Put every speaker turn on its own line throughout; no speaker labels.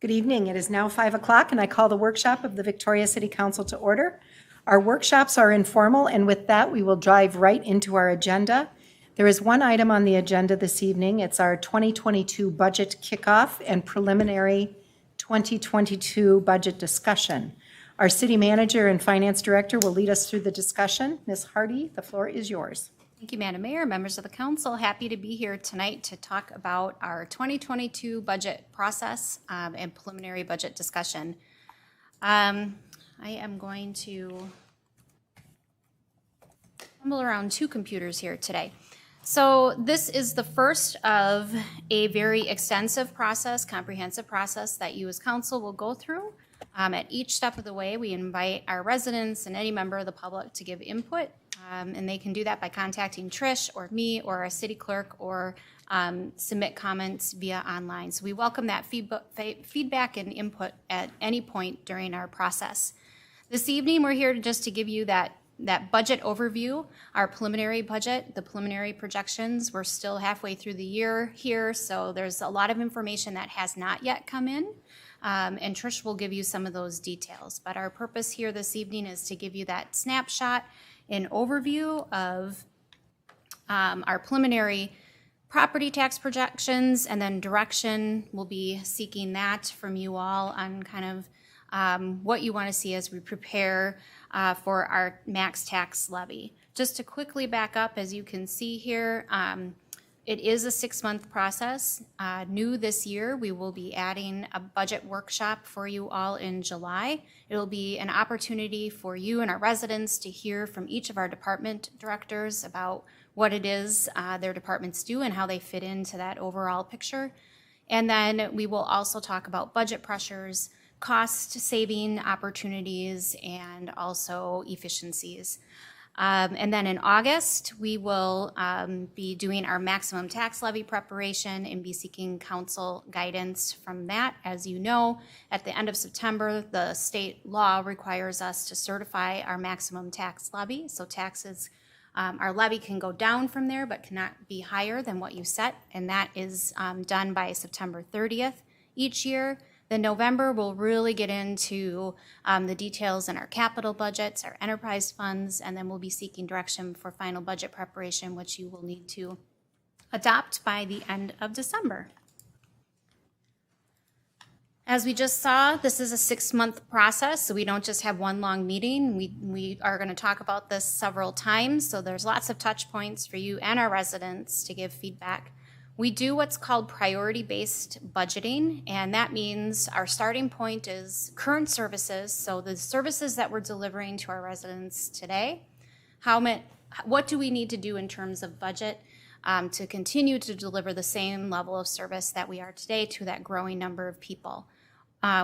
Good evening. It is now 5 o'clock, and I call the workshop of the Victoria City Council to order. Our workshops are informal, and with that, we will dive right into our agenda. There is one item on the agenda this evening. It's our 2022 budget kickoff and preliminary 2022 budget discussion. Our city manager and finance director will lead us through the discussion. Ms. Hardy, the floor is yours.
Thank you, Madam Mayor, members of the council. Happy to be here tonight to talk about our 2022 budget process and preliminary budget discussion. I am going to fumble around two computers here today. So this is the first of a very extensive process, comprehensive process that you as council will go through. At each step of the way, we invite our residents and any member of the public to give input. And they can do that by contacting Trish or me or our city clerk or submit comments via online. So we welcome that feedback and input at any point during our process. This evening, we're here just to give you that budget overview, our preliminary budget, the preliminary projections. We're still halfway through the year here, so there's a lot of information that has not yet come in. And Trish will give you some of those details. But our purpose here this evening is to give you that snapshot an overview of our preliminary property tax projections, and then direction. We'll be seeking that from you all on kind of what you want to see as we prepare for our max tax levy. Just to quickly back up, as you can see here, it is a 6-month process. New this year, we will be adding a budget workshop for you all in July. It will be an opportunity for you and our residents to hear from each of our department directors about what it is their departments do and how they fit into that overall picture. And then we will also talk about budget pressures, cost saving opportunities, and also efficiencies. And then in August, we will be doing our maximum tax levy preparation and be seeking council guidance from that. As you know, at the end of September, the state law requires us to certify our maximum tax levy. So taxes, our levy can go down from there, but cannot be higher than what you set. And that is done by September 30th each year. Then November, we'll really get into the details in our capital budgets, our enterprise funds, and then we'll be seeking direction for final budget preparation, which you will need to adopt by the end of December. As we just saw, this is a 6-month process, so we don't just have one long meeting. We are going to talk about this several times, so there's lots of touch points for you and our residents to give feedback. We do what's called priority-based budgeting, and that means our starting point is current services, so the services that we're delivering to our residents today. What do we need to do in terms of budget to continue to deliver the same level of service that we are today to that growing number of people?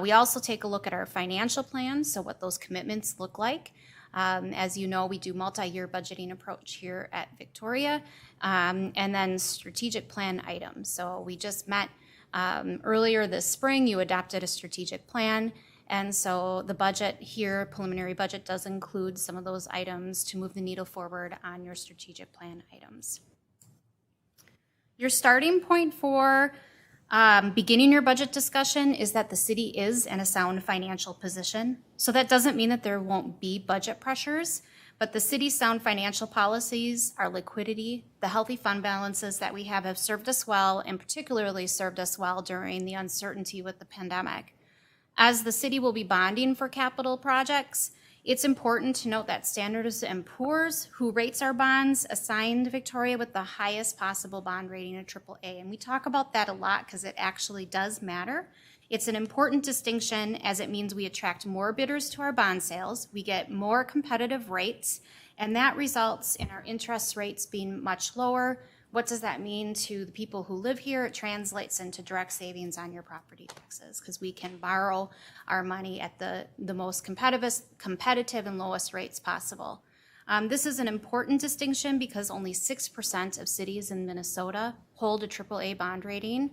We also take a look at our financial plans, so what those commitments look like. As you know, we do multi-year budgeting approach here at Victoria, and then strategic plan items. So we just met earlier this spring. You adopted a strategic plan, and so the budget here, preliminary budget, does include some of those items to move the needle forward on your strategic plan items. Your starting point for beginning your budget discussion is that the city is in a sound financial position. So that doesn't mean that there won't be budget pressures, but the city's sound financial policies, our liquidity, the healthy fund balances that we have served us well, and particularly served us well during the uncertainty with the pandemic. As the city will be bonding for capital projects, it's important to note that Standard & Poor's, who rates our bonds, assigned Victoria with the highest possible bond rating, a AAA. And we talk about that a lot because it actually does matter. It's an important distinction as it means we attract more bidders to our bond sales, we get more competitive rates, and that results in our interest rates being much lower. What does that mean to the people who live here? It translates into direct savings on your property taxes because we can borrow our money at the most competitive and lowest rates possible. This is an important distinction because only 6% of cities in Minnesota hold a AAA bond rating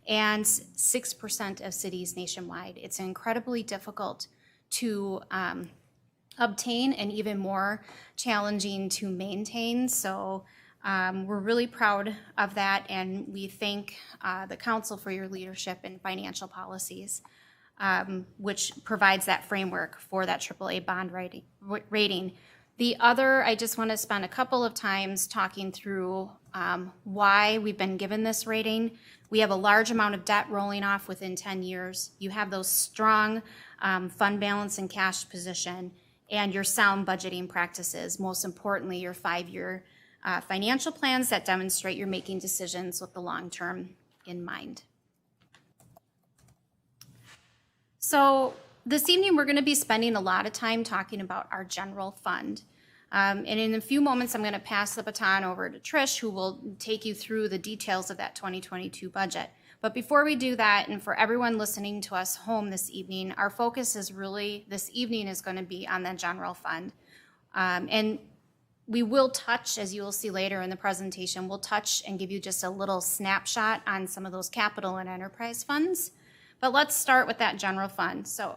and 6% of cities nationwide. It's incredibly difficult to obtain and even more challenging to maintain. So we're really proud of that, and we thank the council for your leadership in financial policies. which provides that framework for that AAA bond rating. The other, I just want to spend a couple of times talking through why we've been given this rating. We have a large amount of debt rolling off within 10 years. You have those strong fund balance and cash position, and your sound budgeting practices. Most importantly, your 5-year financial plans that demonstrate you're making decisions with the long term in mind. So this evening, we're going to be spending a lot of time talking about our general fund. And in a few moments, I'm going to pass the baton over to Trish, who will take you through the details of that 2022 budget. But before we do that, and for everyone listening to us home this evening, our focus is really, this evening is going to be on the general fund. And we will touch, as you will see later in the presentation, we'll touch and give you just a little snapshot on some of those capital and enterprise funds. But let's start with that general fund. So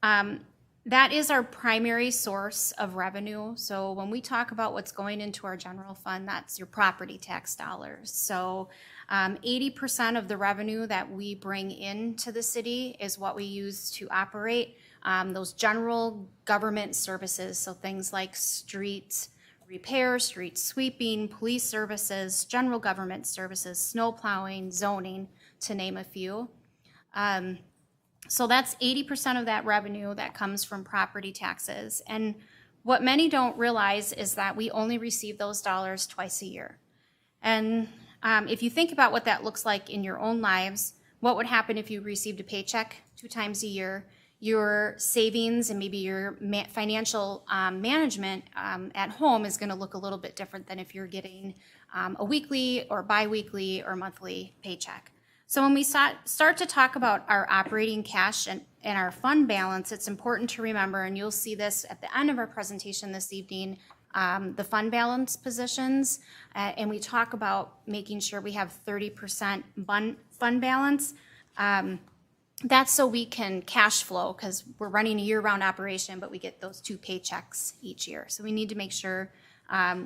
that is our primary source of revenue. So when we talk about what's going into our general fund, that's your property tax dollars. So 80% of the revenue that we bring into the city is what we use to operate those general government services. So things like street repair, street sweeping, police services, general government services, snow plowing, zoning, to name a few. So that's 80% of that revenue that comes from property taxes. And what many don't realize is that we only receive those dollars twice a year. And if you think about what that looks like in your own lives, what would happen if you received a paycheck 2 times a year? Your savings and maybe your financial management at home is going to look a little bit different than if you're getting a weekly or biweekly or monthly paycheck. So when we start to talk about our operating cash and our fund balance, it's important to remember, and you'll see this at the end of our presentation this evening, the fund balance positions, and we talk about making sure we have 30% fund balance. That's so we can cash flow, because we're running a year-round operation, but we get those 2 paychecks each year. So we need to make sure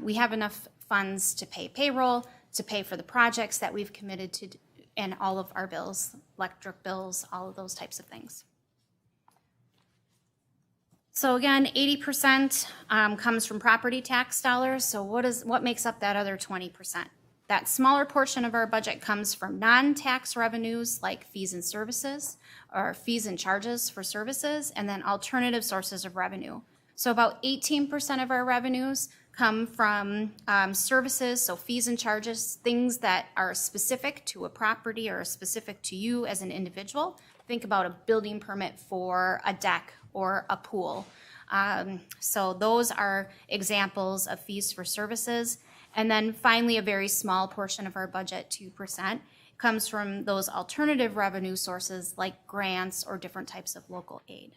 we have enough funds to pay payroll, to pay for the projects that we've committed to, and all of our bills, electric bills, all of those types of things. So again, 80% comes from property tax dollars. So what makes up that other 20%? That smaller portion of our budget comes from non-tax revenues like fees and services, or fees and charges for services, and then alternative sources of revenue. So about 18% of our revenues come from services, so fees and charges, things that are specific to a property or specific to you as an individual. Think about a building permit for a deck or a pool. So those are examples of fees for services. And then finally, a very small portion of our budget, 2%, comes from those alternative revenue sources like grants or different types of local aid.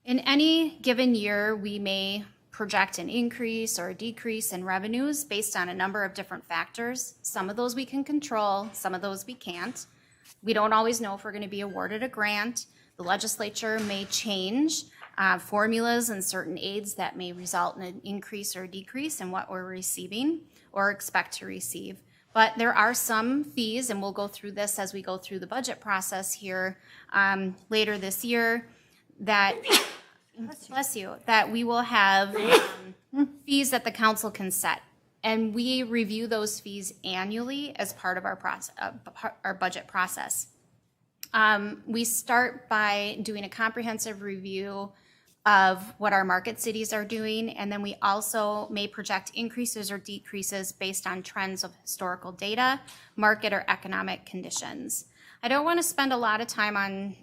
In any given year, we may project an increase or a decrease in revenues based on a number of different factors. Some of those we can control, some of those we can't. We don't always know if we're going to be awarded a grant. The legislature may change formulas and certain aids that may result in an increase or decrease in what we're receiving or expect to receive. But there are some fees, and we'll go through this as we go through the budget process here later this year, that, bless you, that we will have fees that the council can set. And we review those fees annually as part of our budget process. We start by doing a comprehensive review of what our market cities are doing, and then we also may project increases or decreases based on trends of historical data, market or economic conditions. I don't want to spend a lot of time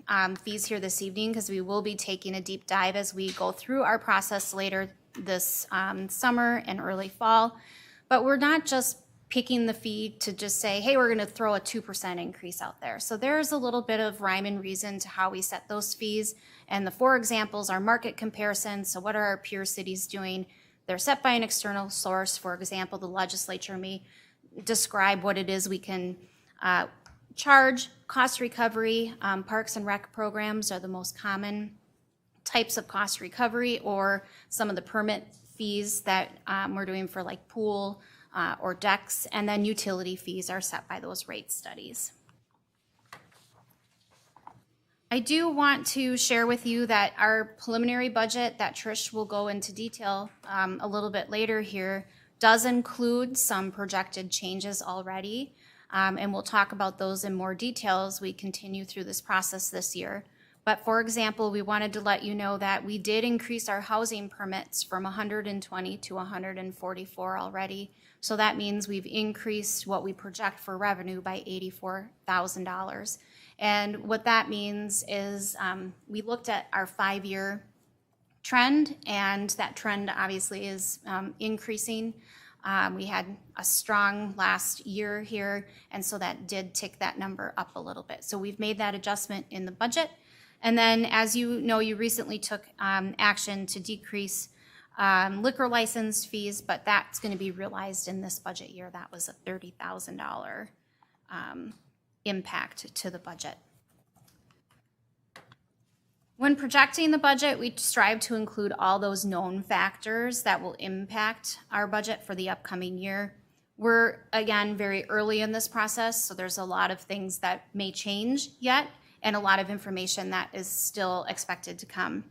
on fees here this evening, because we will be taking a deep dive as we go through our process later this summer and early fall. But we're not just picking the fee to just say, hey, we're going to throw a 2% increase out there. So there's a little bit of rhyme and reason to how we set those fees. And the 4 examples are market comparisons. So what are our peer cities doing? They're set by an external source. For example, the legislature may describe what it is we can charge. Cost recovery, parks and rec programs are the most common types of cost recovery, or some of the permit fees that we're doing for like pool or decks, and then utility fees are set by those rate studies. I do want to share with you that our preliminary budget that Trish will go into detail a little bit later here does include some projected changes already. And we'll talk about those in more detail as we continue through this process this year. But for example, we wanted to let you know that we did increase our housing permits from 120 to 144 already. So that means we've increased what we project for revenue by $84,000. And what that means is we looked at our 5-year trend, and that trend obviously is increasing. We had a strong last year here, and so that did tick that number up a little bit. So we've made that adjustment in the budget. And then, as you know, you recently took action to decrease liquor license fees, but that's going to be realized in this budget year. That was a $30,000 impact to the budget. When projecting the budget, we strive to include all those known factors that will impact our budget for the upcoming year. We're, again, very early in this process, so there's a lot of things that may change yet, and a lot of information that is still expected to come.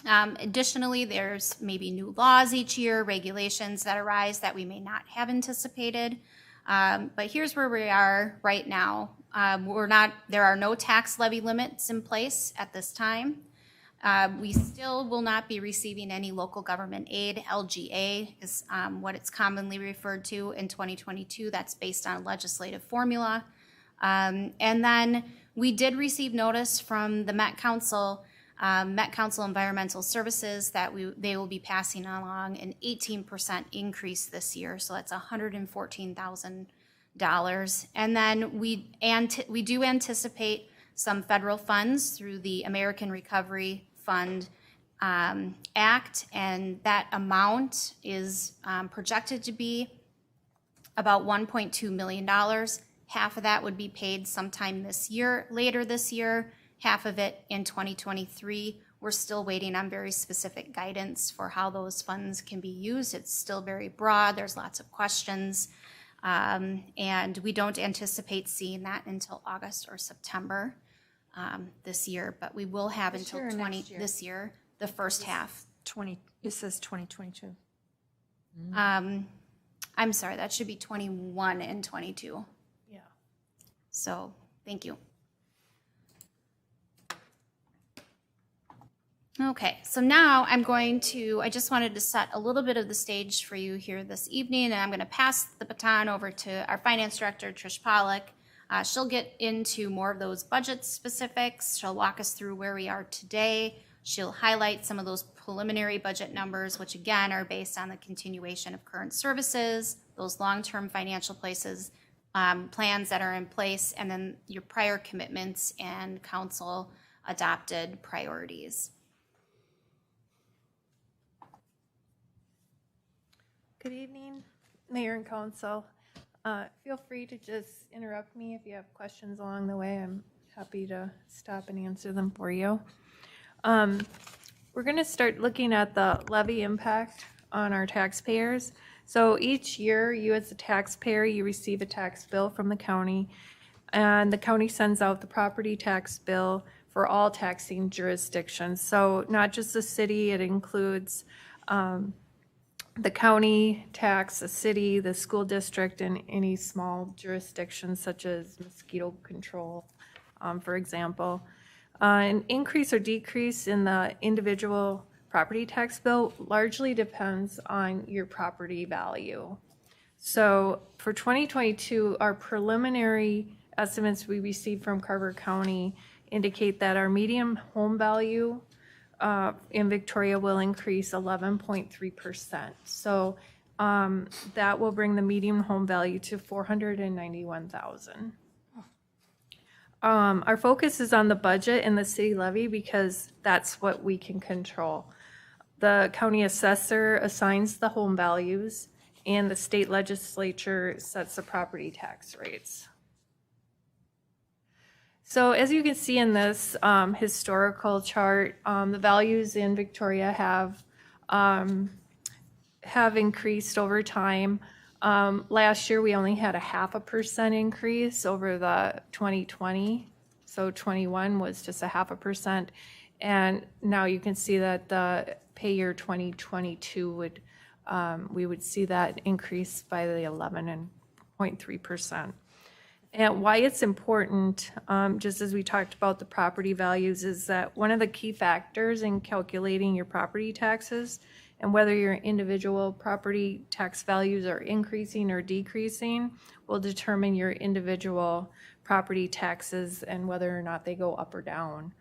Additionally, there's maybe new laws each year, regulations that arise that we may not have anticipated. But here's where we are right now. There are no tax levy limits in place at this time. We still will not be receiving any local government aid. LGA is what it's commonly referred to in 2022. That's based on legislative formula. And then we did receive notice from the Met Council Environmental Services that they will be passing along an 18% increase this year. So that's $114,000. And then we do anticipate some federal funds through the American Recovery Fund Act, and that amount is projected to be about $1.2 million. Half of that would be paid sometime later this year, half of it in 2023. We're still waiting on very specific guidance for how those funds can be used. It's still very broad. There's lots of questions. And we don't anticipate seeing that until August or September this year, but we will have until this year, the first half.
It says 2022.
I'm sorry, that should be 21 and 22.
Yeah.
So, thank you. Okay, so now I just wanted to set a little bit of the stage for you here this evening, and I'm going to pass the baton over to our finance director, Trish Pollock. She'll get into more of those budget specifics. She'll walk us through where we are today. She'll highlight some of those preliminary budget numbers, which again are based on the continuation of current services, those long-term financial plans that are in place, and then your prior commitments and council adopted priorities.
Good evening, Mayor and Council. Feel free to just interrupt me if you have questions along the way. I'm happy to stop and answer them for you. We're going to start looking at the levy impact on our taxpayers. So each year, you as a taxpayer, you receive a tax bill from the county, and the county sends out the property tax bill for all taxing jurisdictions. So not just the city, it includes the county tax, the city, the school district, and any small jurisdictions such as mosquito control, for example. An increase or decrease in the individual property tax bill largely depends on your property value. So for 2022, our preliminary estimates we received from Carver County indicate that our median home value in Victoria will increase 11.3%. So that will bring the median home value to $491,000. Our focus is on the budget and the city levy because that's what we can control. The county assessor assigns the home values, and the state legislature sets the property tax rates. So as you can see in this historical chart, the values in Victoria have increased over time. Last year, we only had a 0.5% increase over the 2020 So 21 was just 0.5%. And now you can see that the pay year 2022 would, we would see that increase by the 11.3%. And why it's important, just as we talked about the property values, is that one of the key factors in calculating your property taxes and whether your individual property tax values are increasing or decreasing will determine your individual property taxes and whether or not they go up or down.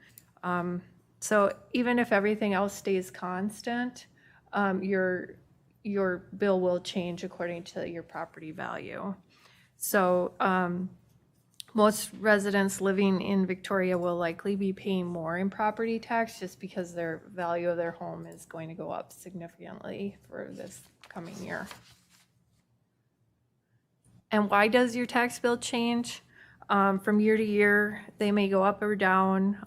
So even if everything else stays constant, your bill will change according to your property value. So most residents living in Victoria will likely be paying more in property tax just because their value of their home is going to go up significantly for this coming year. And why does your tax bill change? From year to year, they may go up or down,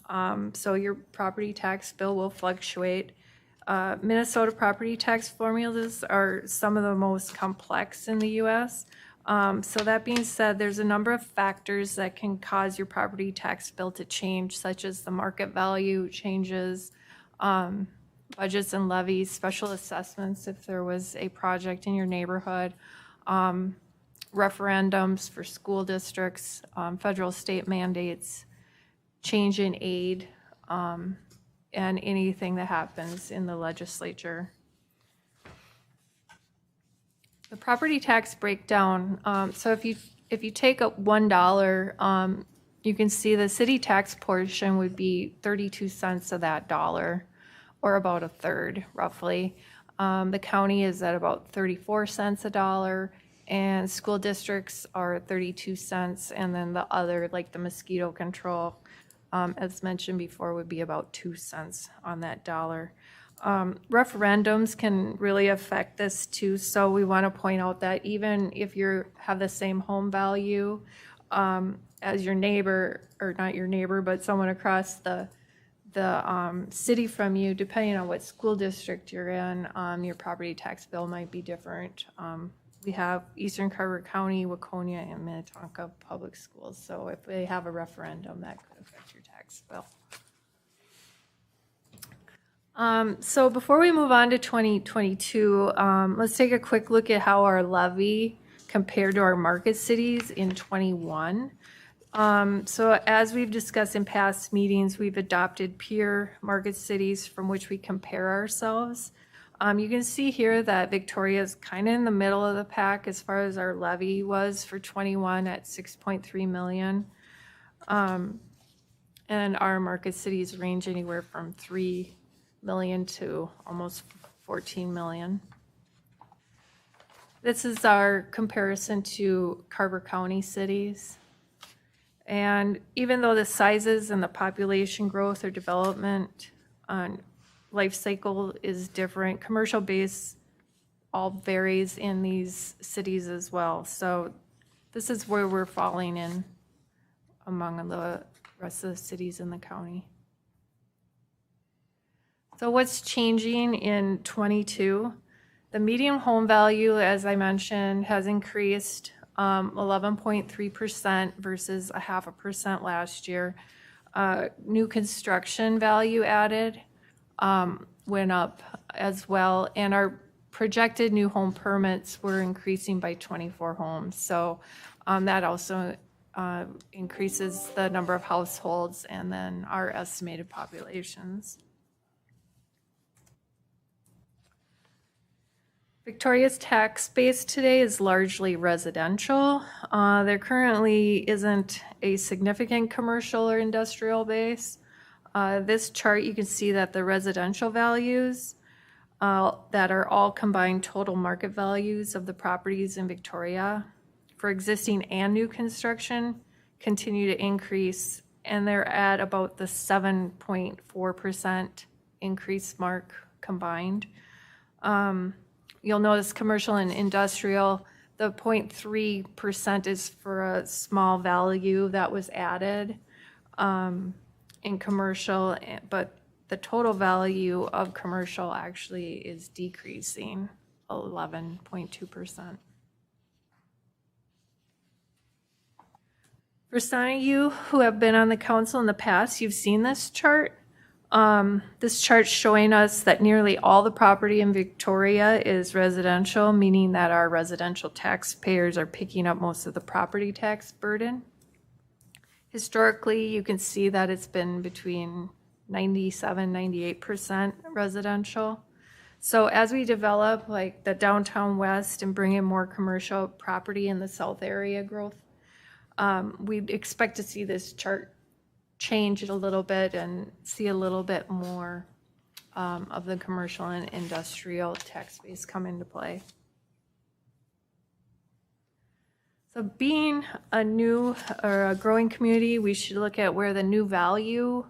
so your property tax bill will fluctuate. Minnesota property tax formulas are some of the most complex in the U.S. So that being said, there's a number of factors that can cause your property tax bill to change, such as the market value changes, budgets and levies, special assessments if there was a project in your neighborhood, referendums for school districts, federal state mandates, change in aid, and anything that happens in the legislature. The property tax breakdown, so if you take up $1, you can see the city tax portion would be 32 cents of that dollar, or about a third roughly. The county is at about 34 cents a dollar, and school districts are 32 cents, and then the other, like the mosquito control, as mentioned before, would be about 2 cents on that dollar. Referendums can really affect this too, so we want to point out that even if you have the same home value as your neighbor, or not your neighbor, but someone across the city from you, depending on what school district you're in, your property tax bill might be different. We have Eastern Carver County, Waconia, and Minnetonka Public Schools, so if they have a referendum, that could affect your tax bill. So before we move on to 2022, let's take a quick look at how our levy compared to our market cities in 21. So as we've discussed in past meetings, we've adopted peer market cities from which we compare ourselves. You can see here that Victoria is kind of in the middle of the pack as far as our levy was for 21 at 6.3 million. And our market cities range anywhere from 3 million to almost 14 million. This is our comparison to Carver County cities. And even though the sizes and the population growth or development life cycle is different, commercial base all varies in these cities as well. So this is where we're falling in among the rest of the cities in the county. So what's changing in 22? The median home value, as I mentioned, has increased 11.3% versus 0.5% last year. New construction value added went up as well, and our projected new home permits were increasing by 24 homes. So that also increases the number of households and then our estimated populations. Victoria's tax base today is largely residential. There currently isn't a significant commercial or industrial base. This chart, you can see that the residential values that are all combined total market values of the properties in Victoria for existing and new construction continue to increase, and they're at about the 7.4% increase mark combined. You'll notice commercial and industrial, the 0.3% is for a small value that was added in commercial, but the total value of commercial actually is decreasing 11.2%. For some of you who have been on the council in the past, you've seen this chart. This chart's showing us that nearly all the property in Victoria is residential, meaning that our residential taxpayers are picking up most of the property tax burden. Historically, you can see that it's been between 97-98% residential. So as we develop like the downtown west and bring in more commercial property in the south area growth, we'd expect to see this chart change it a little bit and see a little bit more of the commercial and industrial tax base come into play. So being a new or a growing community, we should look at where the new value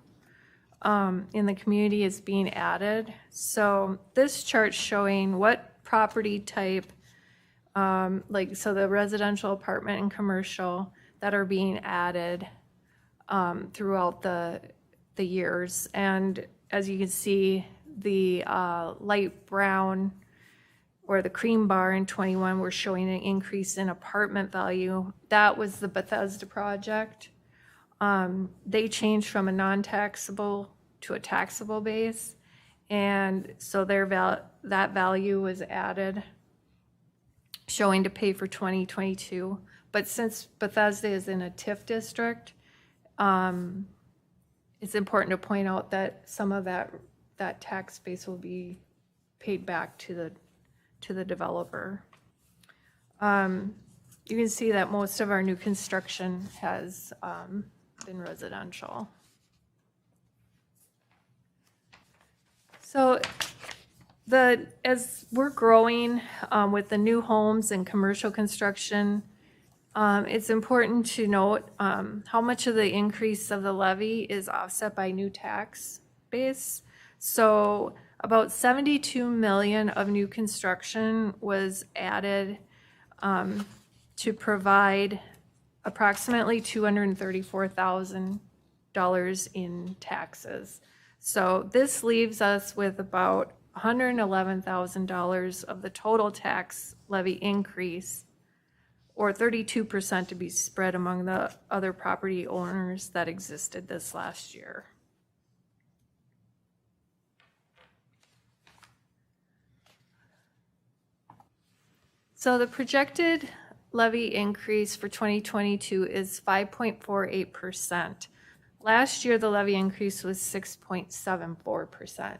in the community is being added. So this chart's showing what property type, so the residential, apartment, and commercial that are being added throughout the years. And as you can see, the light brown or the cream bar in 21, we're showing an increase in apartment value. That was the Bethesda project. They changed from a non-taxable to a taxable base, and so that value was added, showing to pay for 2022. But since Bethesda is in a TIF district, it's important to point out that some of that tax base will be paid back to the developer. You can see that most of our new construction has been residential. So as we're growing with the new homes and commercial construction, it's important to note how much of the increase of the levy is offset by new tax base. So about 72 million of new construction was added to provide approximately $234,000 in taxes. So this leaves us with about $111,000 of the total tax levy increase, or 32% to be spread among the other property owners that existed this last year. So the projected levy increase for 2022 is 5.48%. Last year, the levy increase was 6.74%.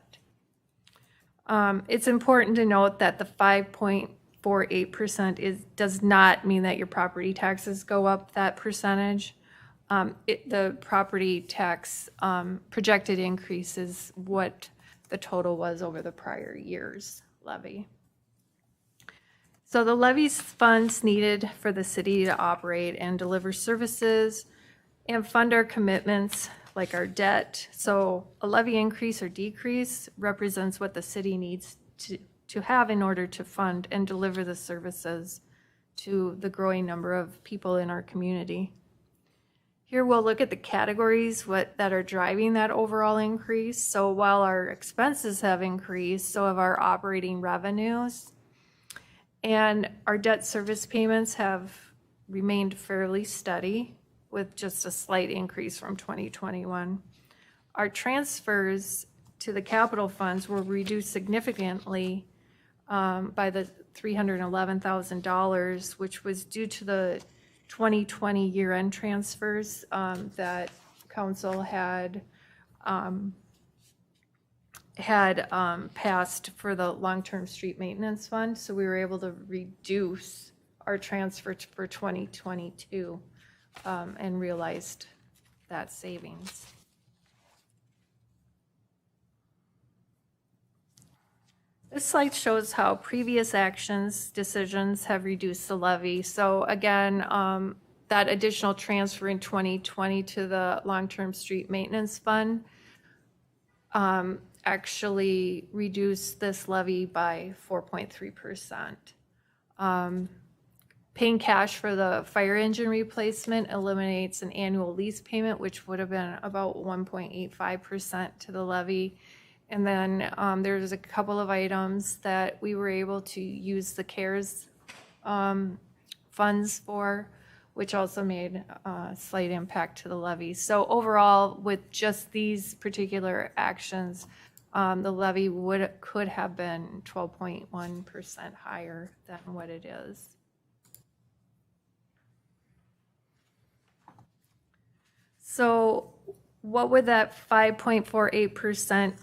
It's important to note that the 5.48% does not mean that your property taxes go up that percentage. The property tax projected increase is what the total was over the prior year's levy. So the levy's funds needed for the city to operate and deliver services and fund our commitments like our debt. So a levy increase or decrease represents what the city needs to have in order to fund and deliver the services to the growing number of people in our community. Here we'll look at the categories that are driving that overall increase. So while our expenses have increased, so have our operating revenues. And our debt service payments have remained fairly steady with just a slight increase from 2021. Our transfers to the capital funds were reduced significantly by the $311,000, which was due to the 2020 year-end transfers that council had passed for the long-term street maintenance fund. So we were able to reduce our transfer for 2022 and realized that savings. This slide shows how previous decisions have reduced the levy. So again, that additional transfer in 2020 to the long-term street maintenance fund actually reduced this levy by 4.3%. Paying cash for the fire engine replacement eliminates an annual lease payment, which would have been about 1.85% to the levy. And then there's a couple of items that we were able to use the CARES funds for. which also made a slight impact to the levy. So overall, with just these particular actions, the levy could have been 12.1% higher than what it is. So what would that 5.48%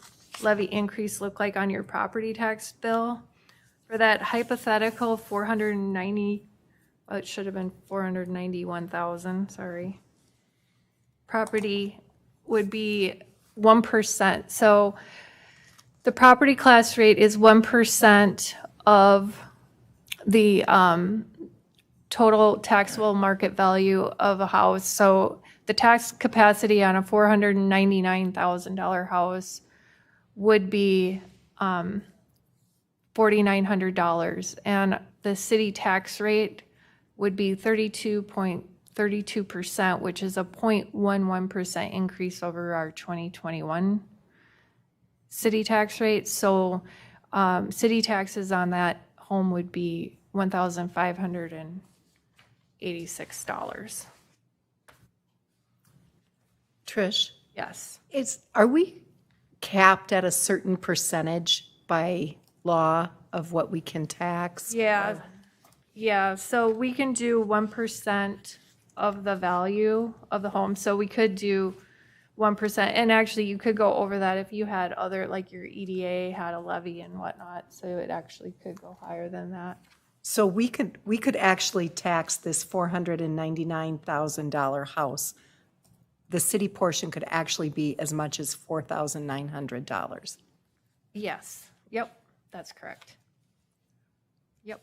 levy increase look like on your property tax bill? For that hypothetical 490, well, it should have been 491,000, sorry. Property would be 1%. So the property class rate is 1% of the total taxable market value of a house. So the tax capacity on a $499,000 house would be $4,900, and the city tax rate would be 32.32%, which is a 0.11% increase over our 2021 city tax rate. So city taxes on that home would be $1,586.
Trish,
Yes.
are we capped at a certain percentage by law of what we can tax?
Yeah, yeah, so we can do 1% of the value of the home, so we could do 1%, and actually you could go over that if you had other, like your EDA had a levy and whatnot, so it actually could go higher than that.
So we could actually tax this $499,000 house. The city portion could actually be as much as $4,900.
Yes, yep, that's correct. Yep.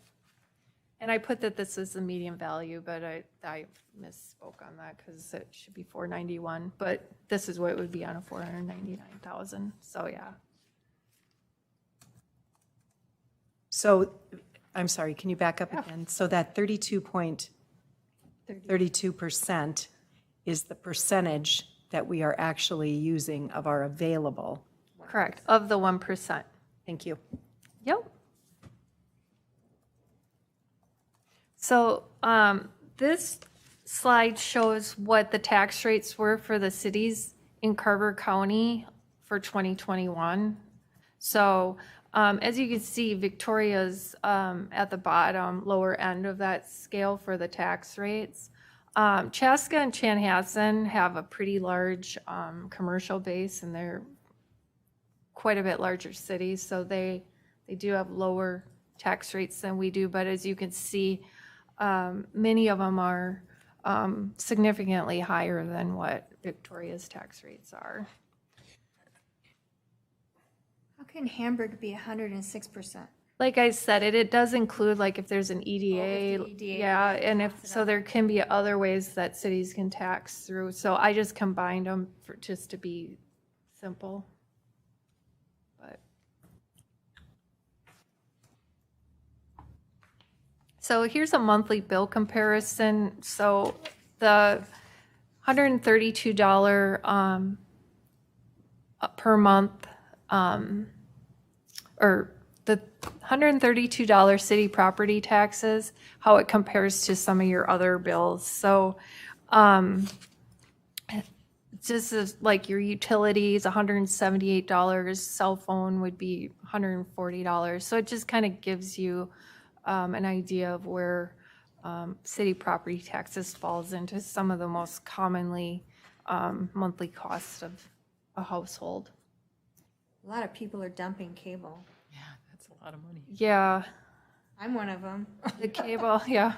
And I put that this is the median value, but I misspoke on that because it should be 491, but this is what it would be on a 499,000, so yeah.
So, I'm sorry, can you back up again? So that 32% is the percentage that we are actually using of our available.
Correct, of the 1%.
Thank you.
Yep. So this slide shows what the tax rates were for the cities in Carver County for 2021. So as you can see, Victoria's at the bottom, lower end of that scale for the tax rates. Chaska and Chanhassen have a pretty large commercial base, and they're quite a bit larger cities, so they do have lower tax rates than we do. But as you can see, many of them are significantly higher than what Victoria's tax rates are.
How can Hamburg be 106%?
Like I said, it does include, like, if there's an EDA,
if the EDA
yeah, and if,
knocks it
so
out.
there can be other ways that cities can tax through. So I just combined them for, just to be simple. But so here's a monthly bill comparison. So the $132 per month, or the $132 city property taxes, how it compares to some of your other bills. So just as like your utilities, $178, cell phone would be $140. So it just kind of gives you an idea of where city property taxes falls into some of the most commonly monthly costs of a household.
A lot of people are dumping cable.
That's a lot of money.
Yeah,
I'm one of them.
the cable, yeah.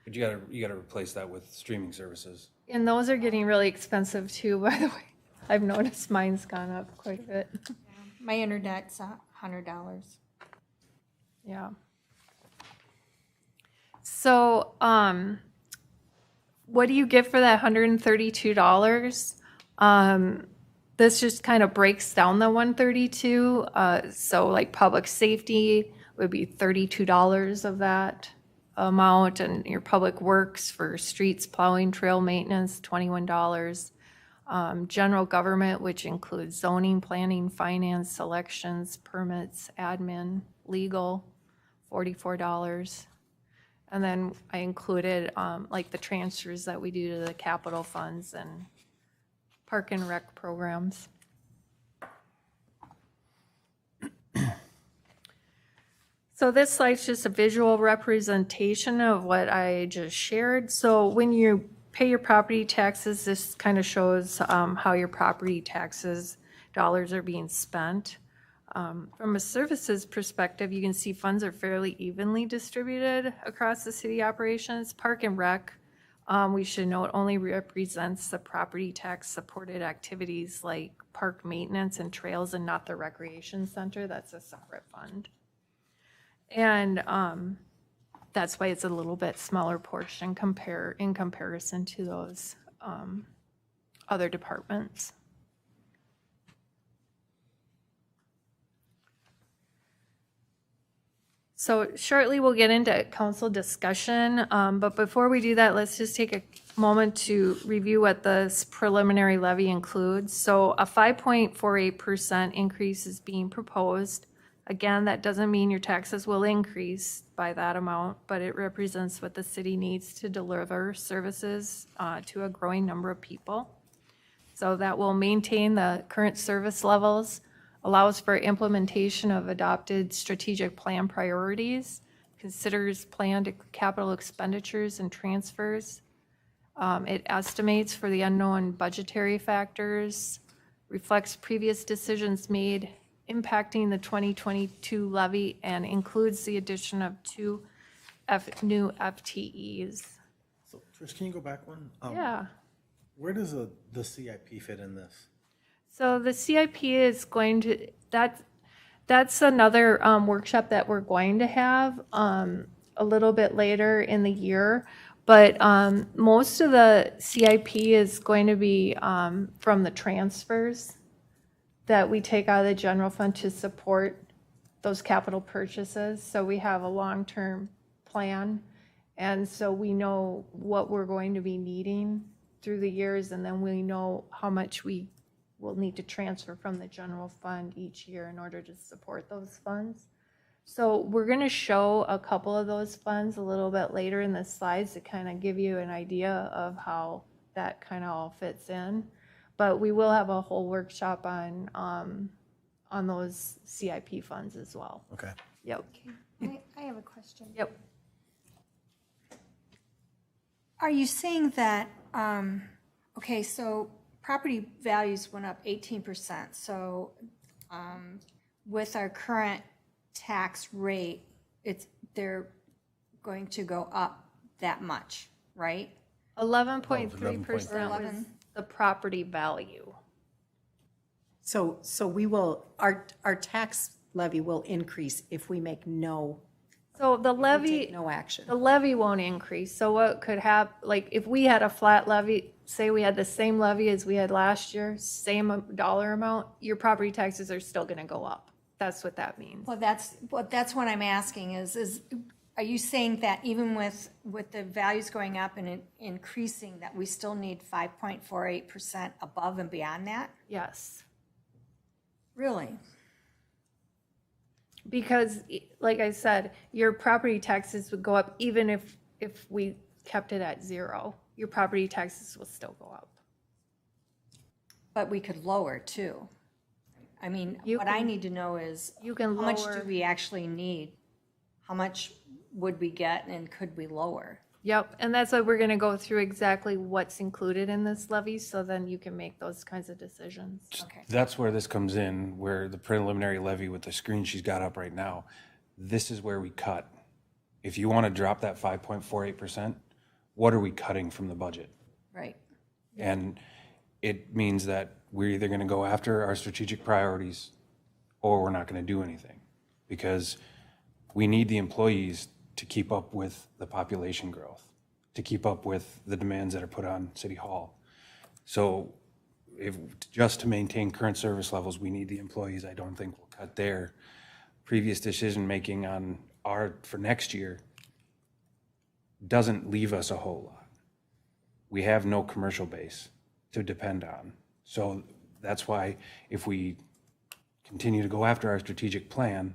But you gotta replace that with streaming services.
And those are getting really expensive too, by the way. I've noticed mine's gone up quite a bit.
My internet's $100.
Yeah. So, what do you get for that $132? This just kind of breaks down the 132. So like public safety would be $32 of that amount, and your public works for streets, plowing, trail maintenance, $21. General government, which includes zoning, planning, finance, elections, permits, admin, legal, $44. And then I included like the transfers that we do to the capital funds and park and rec programs. So this slide's just a visual representation of what I just shared. So when you pay your property taxes, this kind of shows how your property taxes dollars are being spent. From a services perspective, you can see funds are fairly evenly distributed across the city operations. Park and rec, we should note, only represents the property tax supported activities like park maintenance and trails and not the recreation center. That's a separate fund. And that's why it's a little bit smaller portion in comparison to those other departments. So shortly we'll get into council discussion, but before we do that, let's just take a moment to review what this preliminary levy includes. So a 5.48% increase is being proposed. Again, that doesn't mean your taxes will increase by that amount, but it represents what the city needs to deliver services to a growing number of people. So that will maintain the current service levels, allows for implementation of adopted strategic plan priorities, considers planned capital expenditures and transfers. It estimates for the unknown budgetary factors, reflects previous decisions made impacting the 2022 levy, and includes the addition of 2 new FTEs.
So, Trish, can you go back one?
Yeah.
Where does the CIP fit in this?
So the CIP is going to, that's another workshop that we're going to have a little bit later in the year. But most of the CIP is going to be from the transfers that we take out of the general fund to support those capital purchases. So we have a long-term plan. And so we know what we're going to be needing through the years, and then we know how much we will need to transfer from the general fund each year in order to support those funds. So we're going to show a couple of those funds a little bit later in the slides to kind of give you an idea of how that kind of all fits in. But we will have a whole workshop on those CIP funds as well.
Okay.
Yep.
I have a question.
Yep.
Are you saying that, okay, so property values went up 18%. So with our current tax rate, they're going to go up that much, right?
11.3% was
11.
the property value.
So we will, our tax levy will increase if we make no,
So the
take
levy,
no action.
the levy won't increase. So what could happen, like if we had a flat levy, say we had the same levy as we had last year, same dollar amount, your property taxes are still going to go up. That's what that means.
Well, that's what I'm asking is are you saying that even with the values going up and increasing, that we still need 5.48% above and beyond that?
Yes.
Really?
Because, like I said, your property taxes would go up even if we kept it at zero. Your property taxes will still go up.
But we could lower too. I mean,
You
what I
can-
need to know is
you can
how much do
lower-
we actually need? How much would we get and could we lower?
Yep, and that's why we're going to go through exactly what's included in this levy, so then you can make those kinds of decisions.
Okay.
That's where this comes in, where the preliminary levy with the screen she's got up right now, this is where we cut. If you want to drop that 5.48%, what are we cutting from the budget?
Right.
And it means that we're either going to go after our strategic priorities or we're not going to do anything, because we need the employees to keep up with the population growth, to keep up with the demands that are put on City Hall. So just to maintain current service levels, we need the employees. I don't think we'll cut their previous decision-making on for next year doesn't leave us a whole lot. We have no commercial base to depend on. So that's why if we continue to go after our strategic plan,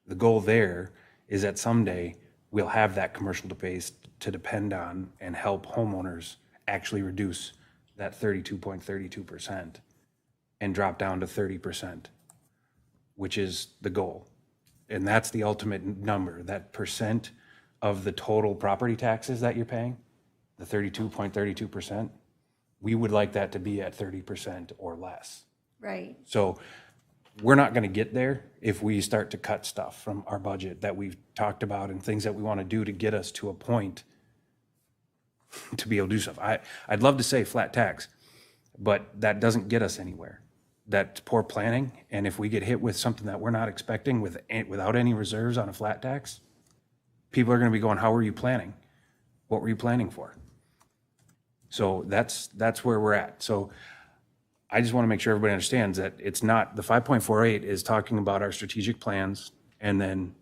the goal there is that someday we'll have that commercial base to depend on and help homeowners actually reduce that 32.32% and drop down to 30%, which is the goal. And that's the ultimate number, that percent of the total property taxes that you're paying, the 32.32%. We would like that to be at 30% or less.
Right.
So we're not going to get there if we start to cut stuff from our budget that we've talked about and things that we want to do to get us to a point to be able to do stuff. I'd love to say flat tax, but that doesn't get us anywhere. That's poor planning, and if we get hit with something that we're not expecting without any reserves on a flat tax, people are going to be going, how were you planning? What were you planning for? So that's where we're at. So I just want to make sure everybody understands that it's not, the 5.48 is talking about our strategic plans, and then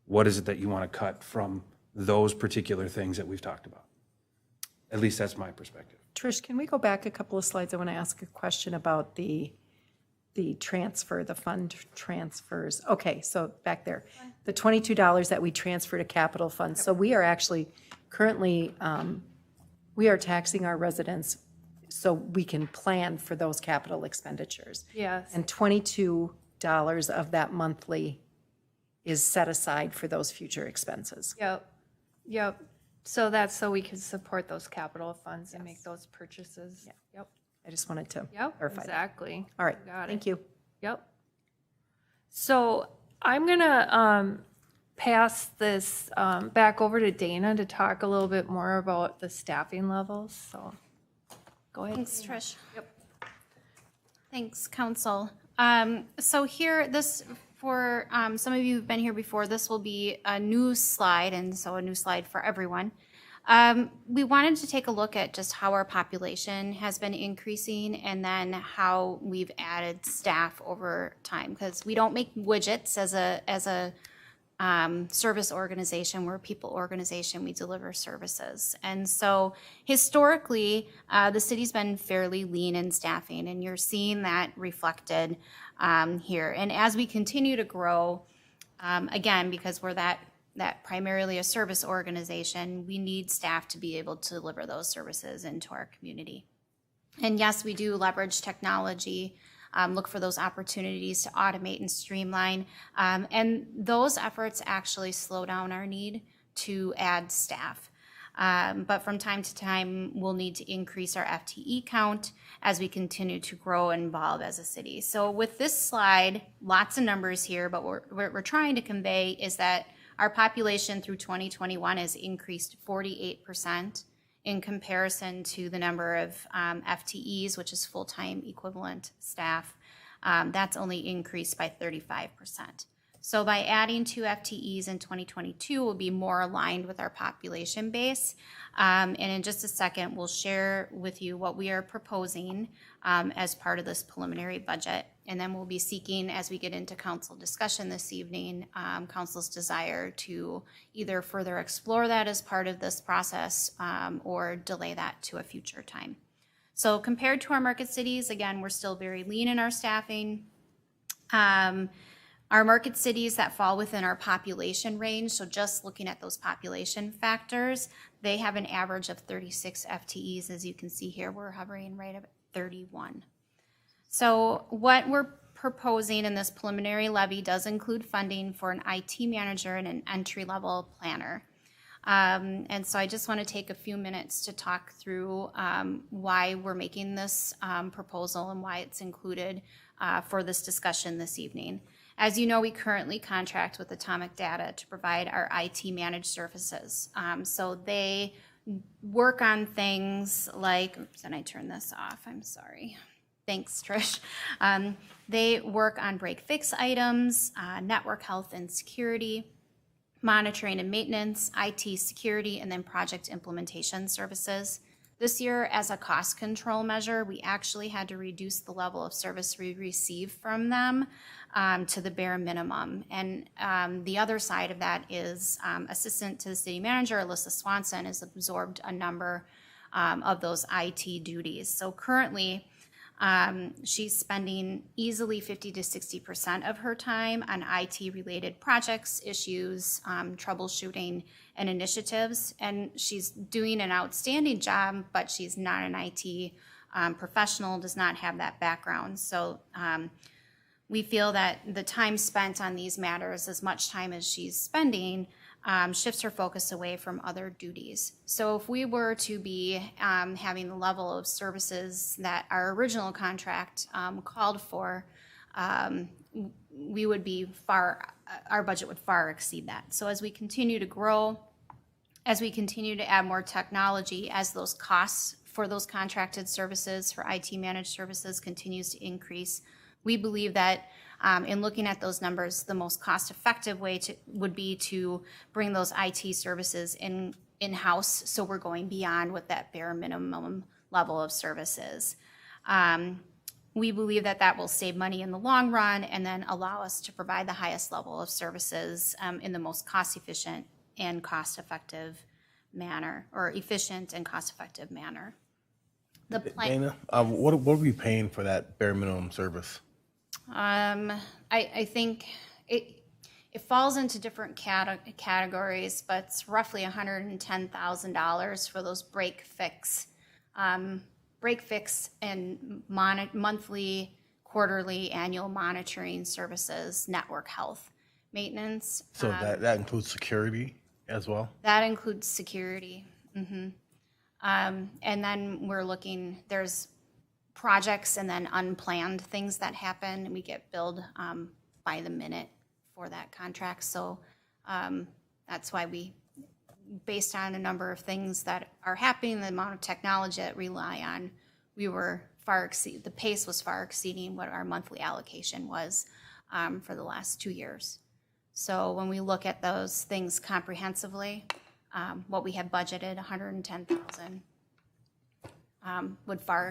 what is it that you want to cut from those particular things that we've talked about. At least that's my perspective.
Trish, can we go back a couple of slides? I want to ask a question about the transfer, the fund transfers. Okay, so back there, the $22 that we transfer to capital funds. So we are actually currently, we are taxing our residents so we can plan for those capital expenditures.
Yes.
And $22 of that monthly is set aside for those future expenses.
Yep, yep. So that's so we can support those capital funds and make those purchases. Yep,
I just wanted to
yep,
clarify that.
exactly.
All right,
Got it.
thank you.
Yep. So I'm gonna pass this back over to Dana to talk a little bit more about the staffing levels, so go ahead.
Thanks,
Dana.
Trish. Yep. Thanks, Council. So here, this, for some of you who've been here before, this will be a new slide, and so a new slide for everyone. We wanted to take a look at just how our population has been increasing and then how we've added staff over time, because we don't make widgets as a service organization. We're a people organization. We deliver services. And so historically, the city's been fairly lean in staffing, and you're seeing that reflected here. And as we continue to grow, again, because we're that primarily a service organization, we need staff to be able to deliver those services into our community. And yes, we do leverage technology, look for those opportunities to automate and streamline. And those efforts actually slow down our need to add staff. But from time to time, we'll need to increase our FTE count as we continue to grow and evolve as a city. So with this slide, lots of numbers here, but what we're trying to convey is that our population through 2021 has increased 48% in comparison to the number of FTEs, which is full-time equivalent staff. That's only increased by 35%. So by adding 2 FTEs in 2022, we'll be more aligned with our population base. And in just a second, we'll share with you what we are proposing as part of this preliminary budget. And then we'll be seeking, as we get into council discussion this evening, council's desire to either further explore that as part of this process or delay that to a future time. So compared to our market cities, again, we're still very lean in our staffing. Our market cities that fall within our population range, so just looking at those population factors, they have an average of 36 FTEs. As you can see here, we're hovering right at 31. So what we're proposing in this preliminary levy does include funding for an IT manager and an entry-level planner. And so I just want to take a few minutes to talk through why we're making this proposal and why it's included for this discussion this evening. As you know, we currently contract with Atomic Data to provide our IT managed services. So they work on things like, oops, and I turned this off, I'm sorry. Thanks, Trish. They work on break-fix items, network health and security, monitoring and maintenance, IT security, and then project implementation services. This year, as a cost control measure, we actually had to reduce the level of service we receive from them to the bare minimum. And the other side of that is Assistant to the City Manager, Alyssa Swanson, has absorbed a number of those IT duties. So currently, She's spending easily 50 to 60% of her time on IT-related projects, issues, troubleshooting, and initiatives. And she's doing an outstanding job, but she's not an IT professional, does not have that background. So we feel that the time spent on these matters, as much time as she's spending, shifts her focus away from other duties. So if we were to be having the level of services that our original contract called for, we would be our budget would far exceed that. So as we continue to grow, as we continue to add more technology, as those costs for those contracted services, for IT managed services continues to increase, we believe that in looking at those numbers, the most cost-effective way would be to bring those IT services in-house, so we're going beyond what that bare minimum level of services. We believe that that will save money in the long run and then allow us to provide the highest level of services in the most cost-efficient and cost-effective manner, or efficient and cost-effective manner.
Dana, what are we paying for that bare minimum service?
I think it falls into different categories, but it's roughly $110,000 for those break fix and monthly, quarterly, annual monitoring services, network health maintenance.
So that includes security as well?
That includes security. And then we're looking, there's projects and then unplanned things that happen, and we get billed by the minute for that contract. So that's why we, based on a number of things that are happening, the amount of technology that we rely on, the pace was far exceeding what our monthly allocation was for the last 2 years. So when we look at those things comprehensively, what we have budgeted, $110,000, would far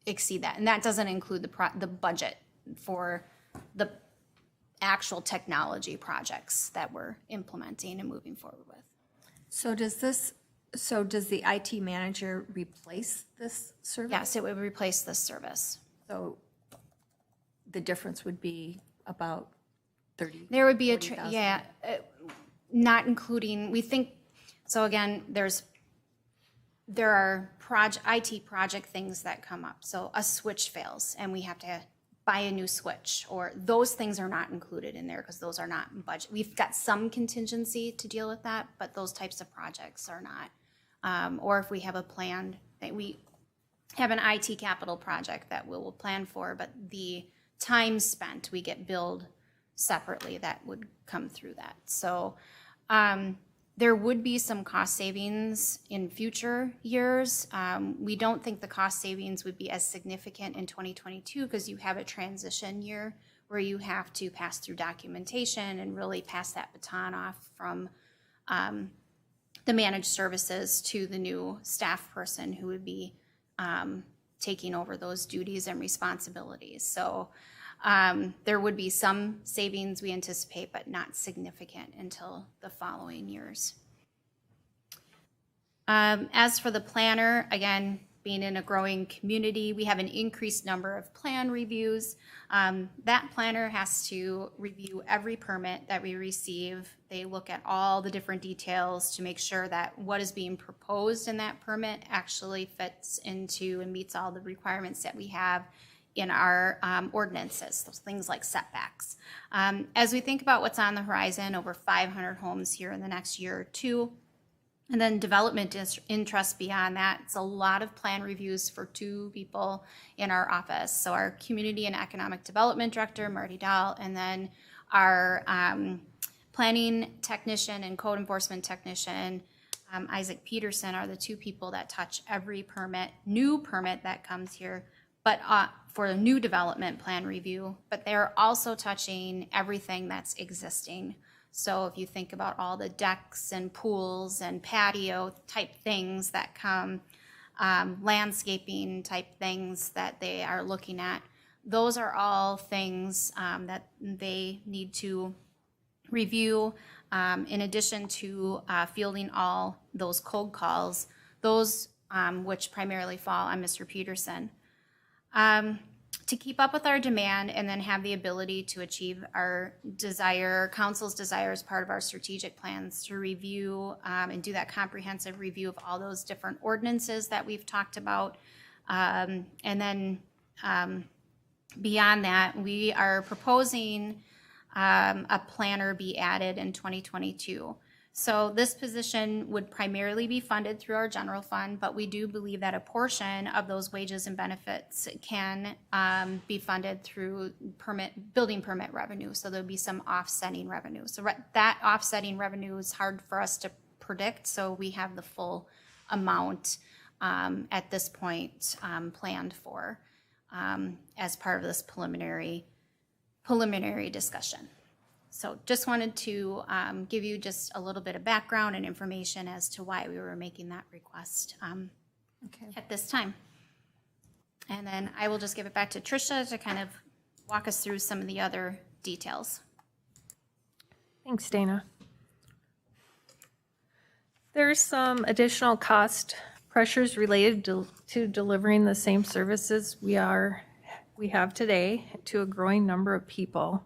exceed that, and that doesn't include the budget for the actual technology projects that we're implementing and moving forward with.
So does the IT manager replace this service?
Yes, it would replace this service.
So the difference would be about 30.
There would be a,
40,000.
not including, we think, so again, there are IT project things that come up. So a switch fails and we have to buy a new switch, or those things are not included in there because those are not in budget. We've got some contingency to deal with that, but those types of projects are not. Or if we have we have an IT capital project that we'll plan for, but the time spent, we get billed separately, that would come through that. So there would be some cost savings in future years. We don't think the cost savings would be as significant in 2022 because you have a transition year where you have to pass through documentation and really pass that baton off from the managed services to the new staff person who would be taking over those duties and responsibilities. So there would be some savings we anticipate, but not significant until the following years. As for the planner, again, being in a growing community, we have an increased number of plan reviews. That planner has to review every permit that we receive. They look at all the different details to make sure that what is being proposed in that permit actually fits into and meets all the requirements that we have in our ordinances, those things like setbacks. As we think about what's on the horizon, over 500 homes here in the next year or two, and then development interest beyond that, it's a lot of plan reviews for 2 people in our office. So our Community and Economic Development Director, Marty Dahl, and then our planning technician and code enforcement technician, Isaac Peterson, are the 2 people that touch every new permit that comes here, but for a new development plan review, but they're also touching everything that's existing. So if you think about all the decks and pools and patio type things that come, landscaping type things that they are looking at, those are all things that they need to review in addition to fielding all those cold calls, those which primarily fall on Mr. Peterson. to keep up with our demand and then have the ability to achieve our desire, council's desire as part of our strategic plans to review and do that comprehensive review of all those different ordinances that we've talked about. And then beyond that, we are proposing a planner be added in 2022. So this position would primarily be funded through our general fund, but we do believe that a portion of those wages and benefits can be funded through building permit revenue. So there'll be some offsetting revenue. So that offsetting revenue is hard for us to predict. So we have the full amount at this point planned for as part of this preliminary discussion. So just wanted to give you just a little bit of background and information as to why we were making that request at this time. And then I will just give it back to Tricia to kind of walk us through some of the other details.
Thanks, Dana. There's some additional cost pressures related to delivering the same services we have today to a growing number of people.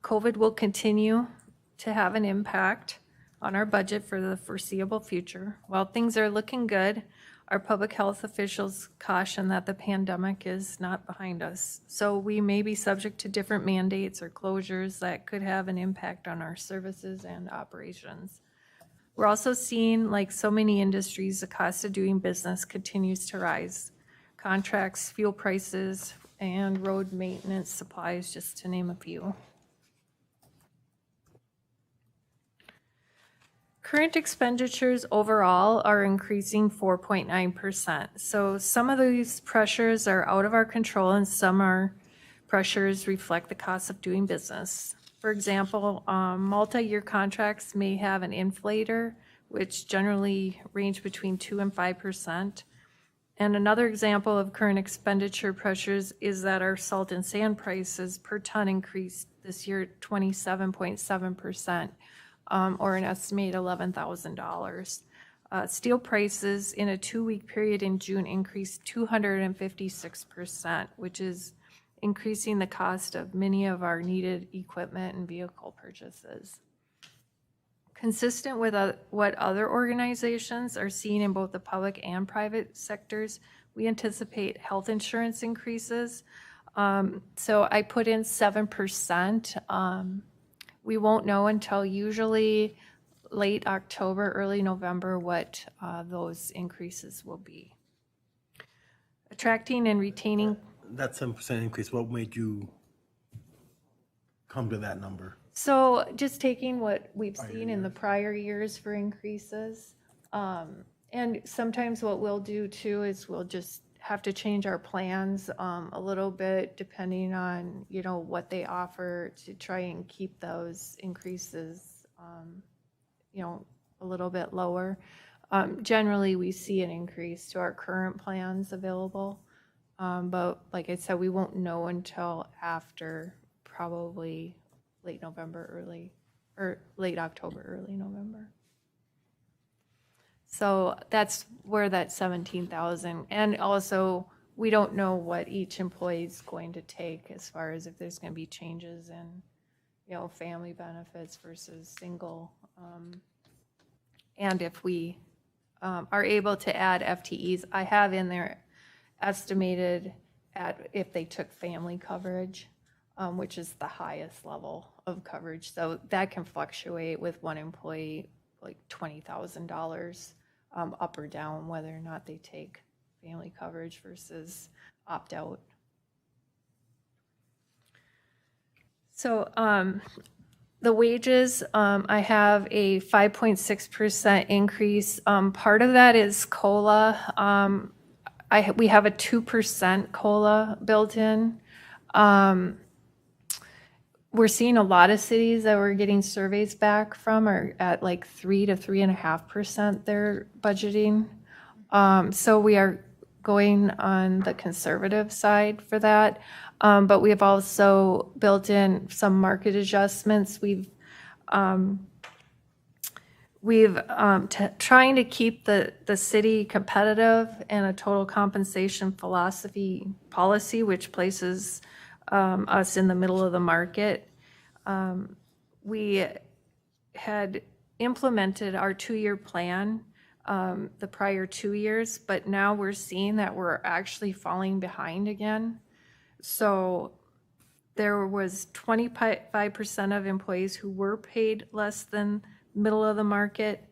COVID will continue to have an impact on our budget for the foreseeable future. While things are looking good, our public health officials caution that the pandemic is not behind us. So we may be subject to different mandates or closures that could have an impact on our services and operations. We're also seeing, like so many industries, the cost of doing business continues to rise. Contracts, fuel prices, and road maintenance supplies, just to name a few. Current expenditures overall are increasing 4.9%. So some of these pressures are out of our control and some pressures reflect the cost of doing business. For example, multi-year contracts may have an inflator, which generally range between 2 and 5%. And another example of current expenditure pressures is that our salt and sand prices per ton increased this year 27.7%, or an estimated $11,000. Steel prices in a 2-week period in June increased 256%, which is increasing the cost of many of our needed equipment and vehicle purchases. Consistent with what other organizations are seeing in both the public and private sectors, we anticipate health insurance increases. So I put in 7%. We won't know until usually late October, early November what those increases will be. Attracting and retaining.
That 7% increase, what made you come to that number?
So just taking what we've seen in the prior years for increases. And sometimes what we'll do too is we'll just have to change our plans a little bit depending on, what they offer to try and keep those increases, a little bit lower. Generally, we see an increase to our current plans available. But like I said, we won't know until after probably late October, early November. So that's where that 17,000, and also we don't know what each employee is going to take as far as if there's going to be changes in, family benefits versus single, and if we are able to add FTEs. I have in there estimated at if they took family coverage, which is the highest level of coverage. So that can fluctuate with one employee, like $20,000 up or down, whether or not they take family coverage versus opt out. So the wages, I have a 5.6% increase. Part of that is COLA. We have a 2% COLA built in. We're seeing a lot of cities that we're getting surveys back from are at like 3 to 3.5% they're budgeting. So we are going on the conservative side for that. But we have also built in some market adjustments. we've trying to keep the city competitive and a total compensation policy, which places us in the middle of the market. We had implemented our 2-year plan the prior 2 years, but now we're seeing that we're actually falling behind again. So there was 25% of employees who were paid less than middle of the market.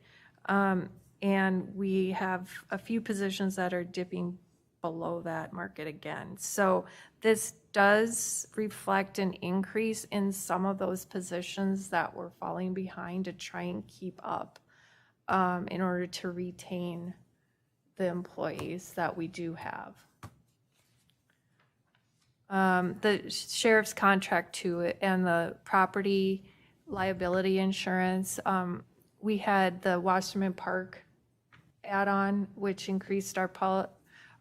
And we have a few positions that are dipping below that market again. So this does reflect an increase in some of those positions that were falling behind to try and keep up in order to retain the employees that we do have. The sheriff's contract too, and the property liability insurance. We had the Wasserman Park add-on, which increased our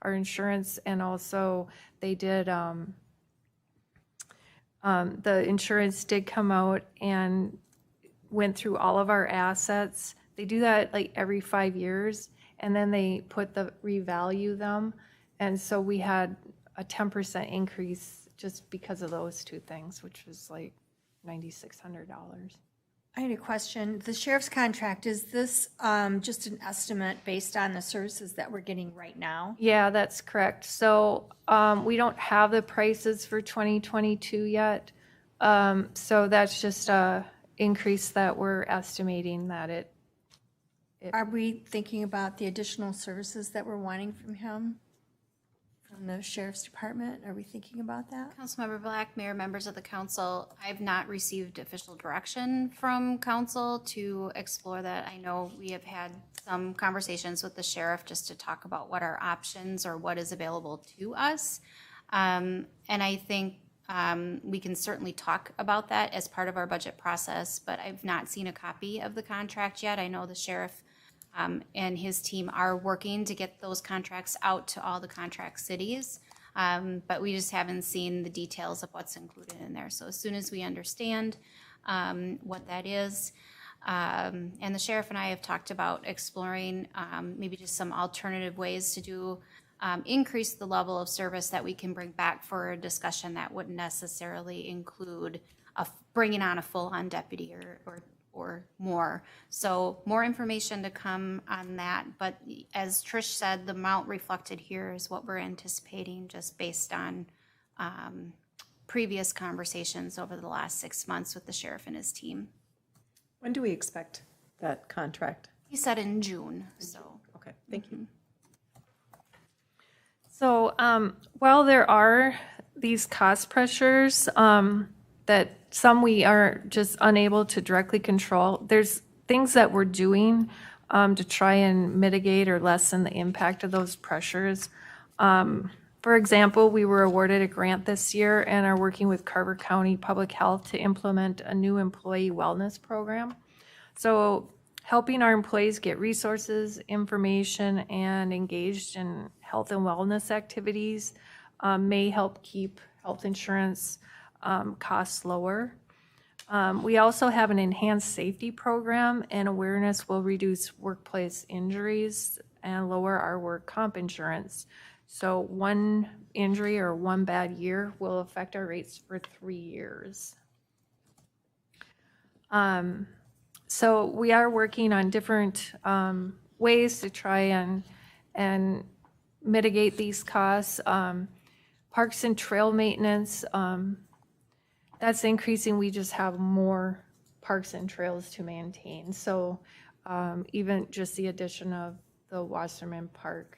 insurance, and also they did, the insurance did come out and went through all of our assets. They do that like every 5 years, and then they revalue them. And so we had a 10% increase just because of those two things, which was like $9,600.
I had a question. The sheriff's contract, is this just an estimate based on the services that we're getting right now?
Yeah, that's correct. So we don't have the prices for 2022 yet. So that's just a increase that we're estimating that it.
Are we thinking about the additional services that we're wanting from him, from the sheriff's department? Are we thinking about that?
Councilmember Black, Mayor, members of the council, I've not received official direction from council to explore that. I know we have had some conversations with the sheriff just to talk about what our options or what is available to us. And I think we can certainly talk about that as part of our budget process, but I've not seen a copy of the contract yet. I know the sheriff and his team are working to get those contracts out to all the contract cities, but we just haven't seen the details of what's included in there. So as soon as we understand what that is, and the sheriff and I have talked about exploring maybe just some alternative ways to do increase the level of service that we can bring back for a discussion that wouldn't necessarily include bringing on a full-on deputy or more. So more information to come on that. But as Trish said, the amount reflected here is what we're anticipating just based on previous conversations over the last 6 months with the sheriff and his team.
When do we expect that contract?
He said in June, so.
Okay, thank you.
So while there are these cost pressures that some we are just unable to directly control, there's things that we're doing to try and mitigate or lessen the impact of those pressures. For example, we were awarded a grant this year and are working with Carver County Public Health to implement a new employee wellness program. So helping our employees get resources, information, and engaged in health and wellness activities may help keep health insurance costs lower. We also have an enhanced safety program, and awareness will reduce workplace injuries and lower our work comp insurance. So one injury or one bad year will affect our rates for 3 years. So we are working on different ways to try and mitigate these costs. Parks and trail maintenance, that's increasing. We just have more parks and trails to maintain. So even just the addition of the Wasserman Park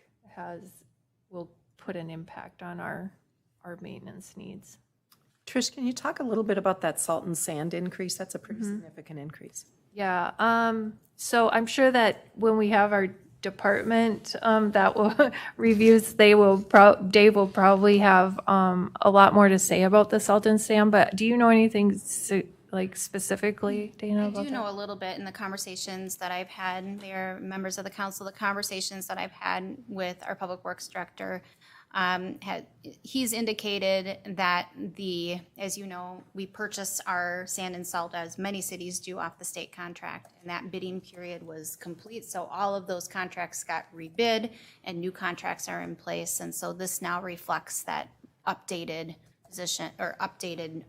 will put an impact on our maintenance needs.
Trish, can you talk a little bit about that salt and sand increase? That's a pretty significant increase.
Yeah, so I'm sure that when we have our department that will reviews, Dave will probably have a lot more to say about the salt and sand, but do you know anything like specifically, Dana, about
I do know a little bit in the conversations that I've had, Mayor, members of the council, the conversations that I've had with our public works director. He's indicated that as you know, we purchase our sand and salt, as many cities do, off the state contract, and that bidding period was complete, so all of those contracts got rebid, and new contracts are in place, and so this now reflects that updated position, or updated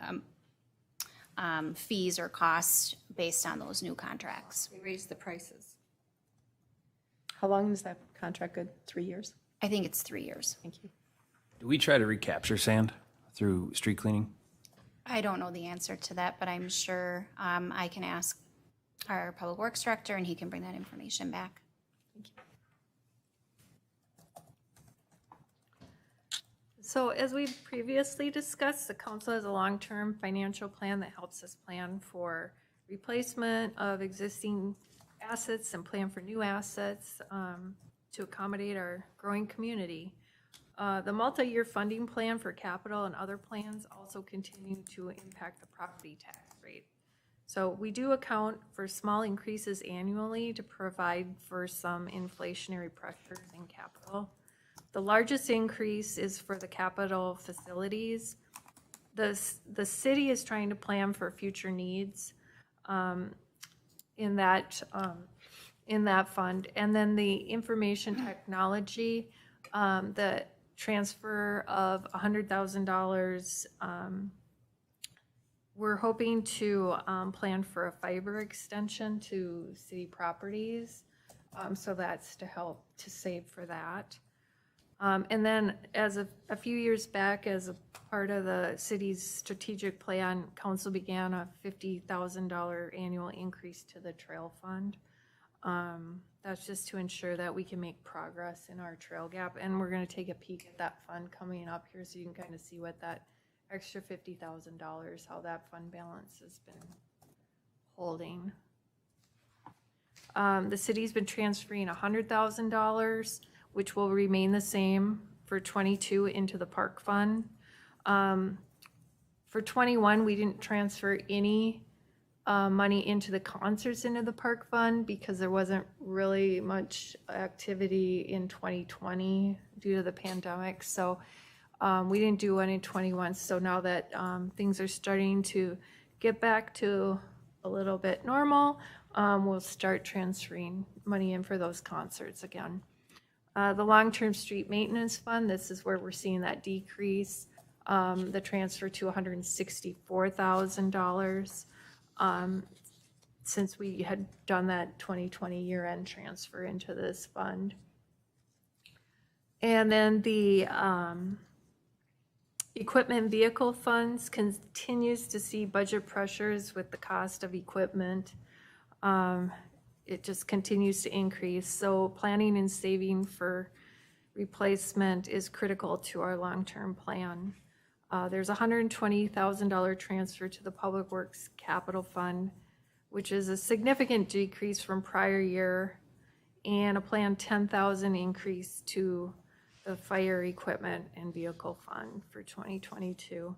fees or costs based on those new contracts.
They raised the prices.
How long is that contract good? 3 years?
I think it's 3 years.
Thank you.
Do we try to recapture sand through street cleaning?
I don't know the answer to that, but I'm sure I can ask our Public Works Director, and he can bring that information back.
So as we previously discussed, the council has a long-term financial plan that helps us plan for replacement of existing assets and plan for new assets to accommodate our growing community. The multi-year funding plan for capital and other plans also continue to impact the property tax rate. So we do account for small increases annually to provide for some inflationary pressures in capital. The largest increase is for the capital facilities. The city is trying to plan for future needs in that fund. And then the information technology, the transfer of $100,000. We're hoping to plan for a fiber extension to city properties. So that's to help to save for that. And then as a few years back, as a part of the city's strategic plan, council began a $50,000 annual increase to the trail fund. That's just to ensure that we can make progress in our trail gap. And we're going to take a peek at that fund coming up here so you can kind of see what that extra $50,000, how that fund balance has been holding. The city's been transferring $100,000, which will remain the same for 22 into the park fund. For 21, we didn't transfer any money into the concerts into the park fund because there wasn't really much activity in 2020 due to the pandemic. So we didn't do one in 21. So now that things are starting to get back to a little bit normal, we'll start transferring money in for those concerts again. The long-term street maintenance fund, this is where we're seeing that decrease, the transfer to $164,000 since we had done that 2020 year-end transfer into this fund. And then the equipment vehicle funds continues to see budget pressures with the cost of equipment. It just continues to increase. So planning and saving for replacement is critical to our long-term plan. There's a $120,000 transfer to the Public Works Capital Fund, which is a significant decrease from prior year, and a planned $10,000 increase to the Fire Equipment and Vehicle Fund for 2022.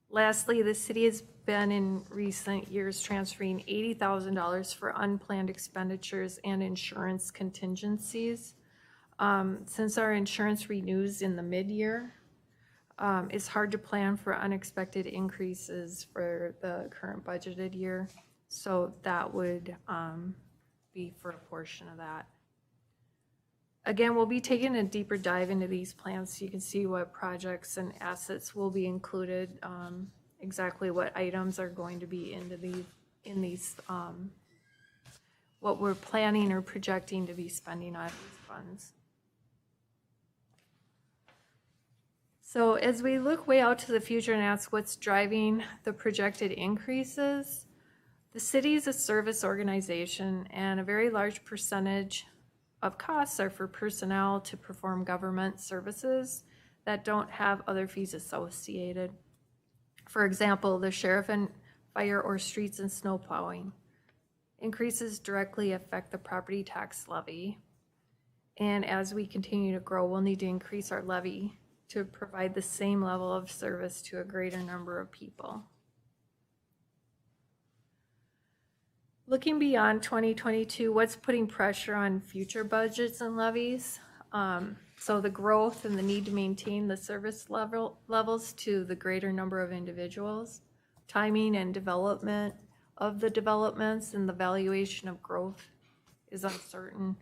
Lastly, the city has been in recent years transferring $80,000 for unplanned expenditures and insurance contingencies. Since our insurance renews in the mid-year, it's hard to plan for unexpected increases for the current budgeted year. So that would be for a portion of that. Again, we'll be taking a deeper dive into these plans so you can see what projects and assets will be included, exactly what items are going to be in these what we're planning or projecting to be spending on these funds. So as we look way out to the future and ask what's driving the projected increases, the city is a service organization, and a very large percentage of costs are for personnel to perform government services that don't have other fees associated. For example, the sheriff and fire or streets and snow plowing. Increases directly affect the property tax levy. And as we continue to grow, we'll need to increase our levy to provide the same level of service to a greater number of people. Looking beyond 2022, what's putting pressure on future budgets and levies? So the growth and the need to maintain the service levels to the greater number of individuals, timing and development of the developments and the valuation of growth is uncertain.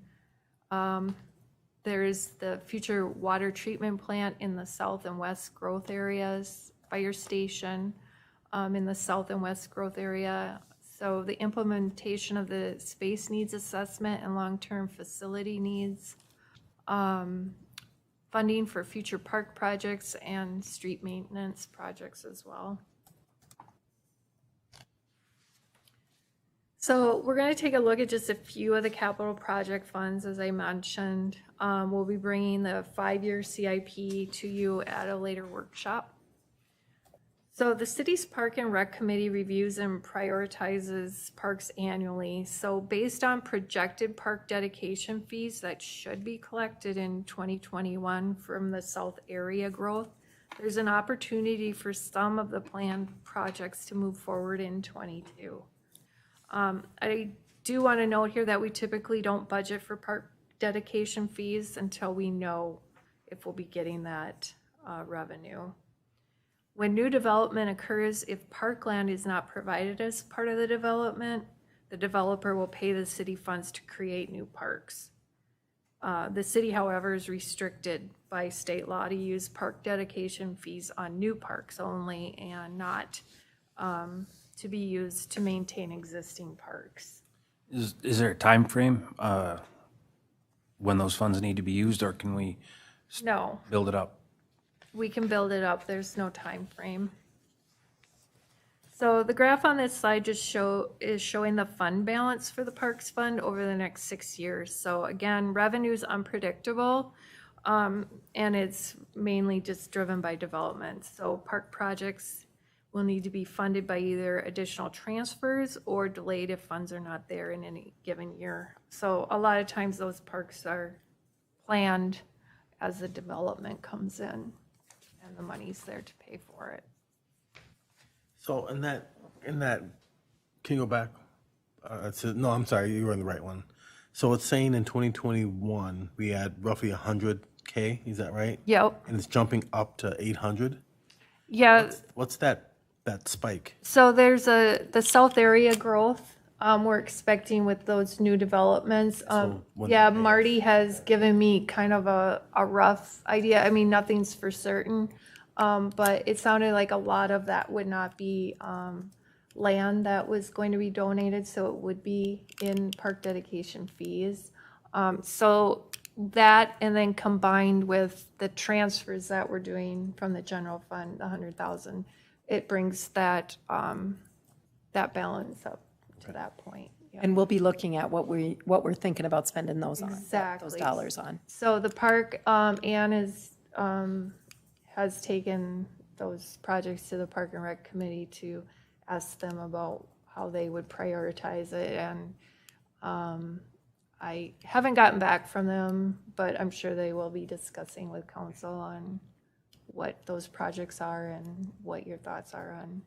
There is the future water treatment plant in the south and west growth areas, fire station in the south and west growth area. So the implementation of the space needs assessment and long-term facility needs, funding for future park projects and street maintenance projects as well. So we're going to take a look at just a few of the capital project funds, as I mentioned. We'll be bringing the 5-year CIP to you at a later workshop. So the city's Park and Rec Committee reviews and prioritizes parks annually. So based on projected park dedication fees that should be collected in 2021 from the South area growth, there's an opportunity for some of the planned projects to move forward in 22. I do want to note here that we typically don't budget for park dedication fees until we know if we'll be getting that revenue. When new development occurs, if parkland is not provided as part of the development, the developer will pay the city funds to create new parks. The city, however, is restricted by state law to use park dedication fees on new parks only and not to be used to maintain existing parks.
Is there a time frame when those funds need to be used, or can we
No,
build it up?
we can build it up. There's no time frame. So the graph on this slide just is showing the fund balance for the Parks Fund over the next 6 years. So again, revenue is unpredictable, and it's mainly just driven by development. So park projects will need to be funded by either additional transfers or delayed if funds are not there in any given year. So a lot of times those parks are planned as the development comes in and the money's there to pay for it.
So in that, can you go back? No, I'm sorry, you were on the right one. So it's saying in 2021, we had roughly 100K, is that right?
Yep.
And it's jumping up to 800?
Yeah.
What's that spike?
So there's the South area growth we're expecting with those new developments. Yeah, Marty has given me kind of a rough idea. I mean, nothing's for certain, but it sounded like a lot of that would not be land that was going to be donated, so it would be in park dedication fees. So that, and then combined with the transfers that we're doing from the general fund, the 100,000, it brings that that balance up to that point. Yeah.
And we'll be looking at what we're thinking about spending those on,
Exactly.
those dollars on.
So the park, Ann has taken those projects to the Park and Rec Committee to ask them about how they would prioritize it. And I haven't gotten back from them, but I'm sure they will be discussing with council on what those projects are and what your thoughts are on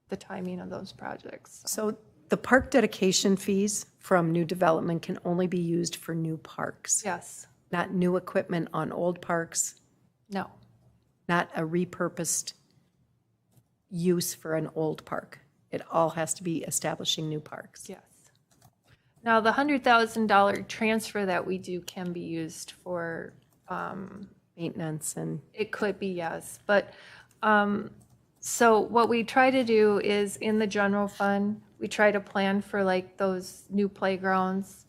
the timing of those projects.
So the park dedication fees from new development can only be used for new parks,
Yes.
not new equipment on old parks,
No.
not a repurposed use for an old park. It all has to be establishing new parks.
Yes. Now, the $100,000 transfer that we do can be used for,
Maintenance and,
it could be, yes. But, so what we try to do is in the general fund, we try to plan for like those new playgrounds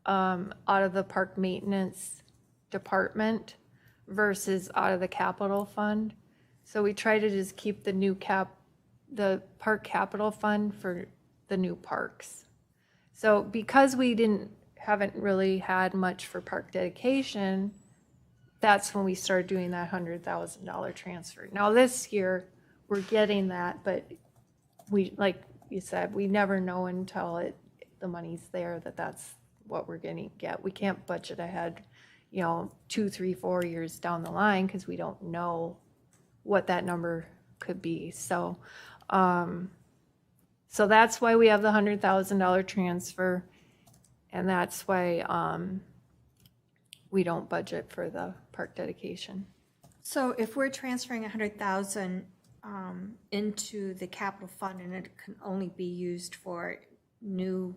out of the park maintenance department versus out of the capital fund. So we try to just keep the park capital fund for the new parks. So because we haven't really had much for park dedication, that's when we started doing that $100,000 transfer. Now this year, we're getting that, but we, like you said, we never know until the money's there that that's what we're going to get. We can't budget ahead, 2, 3, 4 years down the line because we don't know what that number could be. So, so that's why we have the $100,000 transfer, and that's why we don't budget for the
park dedication.
So if we're transferring 100,000 into the capital fund and it can only be used for new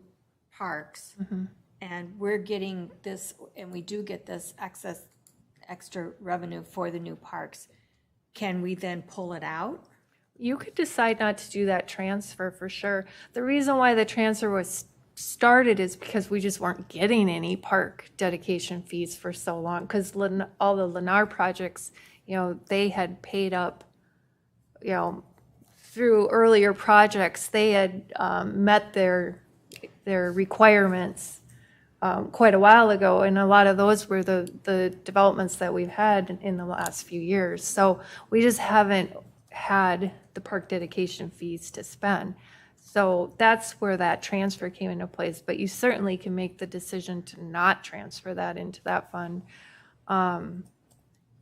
parks, and we're getting this, and we do get this extra revenue for the new parks, can we then pull it out?
You could decide not to do that transfer for sure. The reason why the transfer was started is because we just weren't getting any park dedication fees for so long, because all the Lennar projects, they had paid up, through earlier projects, they had met their requirements quite a while ago, and a lot of those were the developments that we've had in the last few years. So we just haven't had the park dedication fees to spend. So that's where that transfer came into place, but you certainly can make the decision to not transfer that into that fund.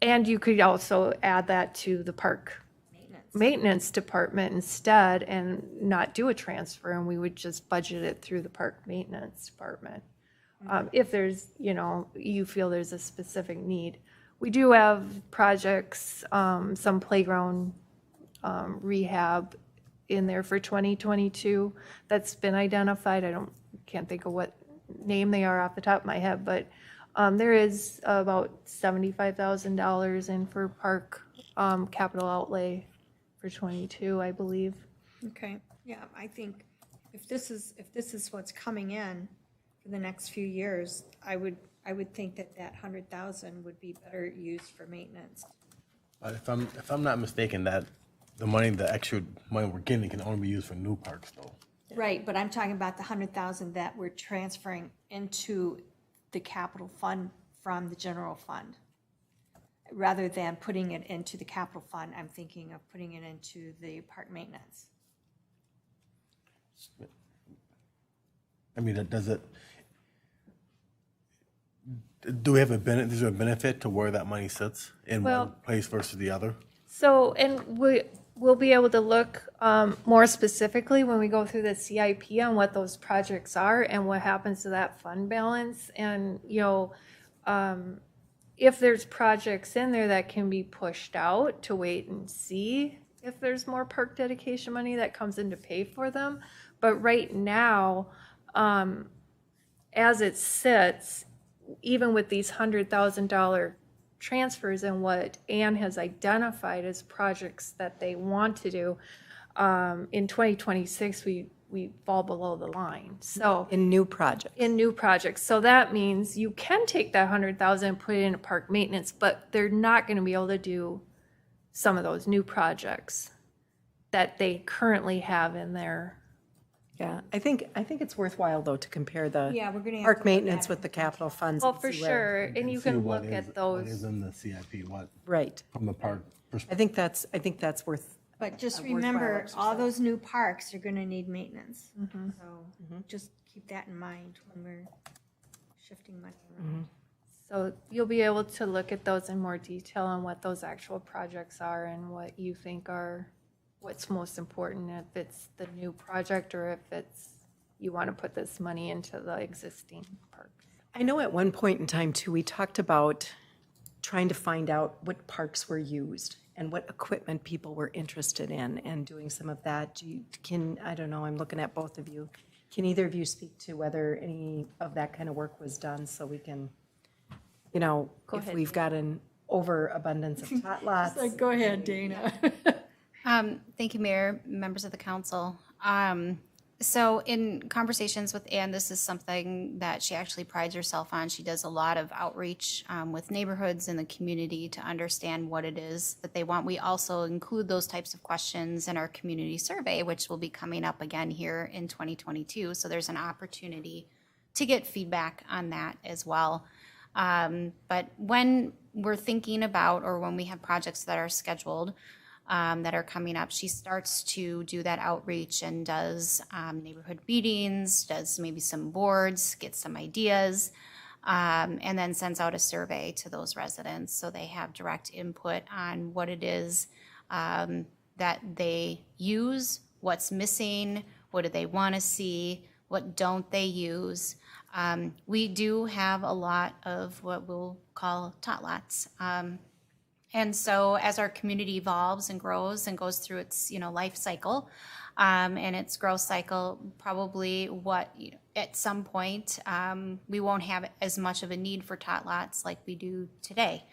And you could also add that to the park maintenance department instead and not do a transfer, and we would just budget it through the park maintenance department. If there's, you feel there's a specific need. We do have projects, some playground rehab in there for 2022 that's been identified. Can't think of what name they are off the top of my head, but there is about $75,000 in for park capital outlay for 22, I believe.
Okay, yeah, I think if this is what's coming in for the next few years, I would think that 100,000 would be better used for maintenance.
But if I'm not mistaken, that the extra money we're getting can only be used for new parks though.
Right, but I'm talking about the 100,000 that we're transferring into the capital fund from the general fund. Rather than putting it into the capital fund, I'm thinking of putting it into the park maintenance.
I mean, does it? Do we have is there a benefit to where that money sits in one place versus the other?
So, and we'll be able to look more specifically when we go through the CIP on what those projects are and what happens to that fund balance. And, if there's projects in there that can be pushed out to wait and see if there's more park dedication money that comes in to pay for them. But right now, as it sits, even with these $100,000 transfers and what Ann has identified as projects that they want to do, in 2026, we fall below the line. So
In new projects.
So that means you can take that 100,000 and put it into park maintenance, but they're not going to be able to do some of those new projects that they currently have in there.
Yeah, I think it's worthwhile, though, to compare the
Yeah, we're gonna have to
park
look
maintenance
at
with the capital funds.
Well,
and
for
see where-
sure, and you
See
can
what
look
is-
at
What is
those.
in the CIP? What
Right.
from the park
I
perspective?
think that's worth.
But just
A worthwhile
remember, all
exercise.
those new parks are gonna need maintenance. So just keep that in mind when we're shifting money around.
So you'll be able to look at those in more detail on what those actual projects are and what you think are what's most important, if it's the new project or if it's you want to put this money into the existing parks.
I know at one point in time, too, we talked about trying to find out what parks were used and what equipment people were interested in and doing some of that. I don't know, I'm looking at both of you. Can either of you speak to whether any of that kind of work was done so we can, if
ahead,
we've got an overabundance of tot lots?
Go ahead, Dana.
Thank you, Mayor, members of the council. So in conversations with Ann, this is something that she actually prides herself on. She does a lot of outreach with neighborhoods in the community to understand what it is that they want. We also include those types of questions in our community survey, which will be coming up again here in 2022. So there's an opportunity to get feedback on that as well. But when we're thinking about, or when we have projects that are scheduled, that are coming up, she starts to do that outreach and does neighborhood meetings, does maybe some boards, gets some ideas, and then sends out a survey to those residents so they have direct input on what it is that they use, what's missing, what do they want to see, what don't they use. We do have a lot of what we'll call tot lots. And so as our community evolves and grows and goes through its, life cycle, and its growth cycle, probably at some point, we won't have as much of a need for tot lots like we do today.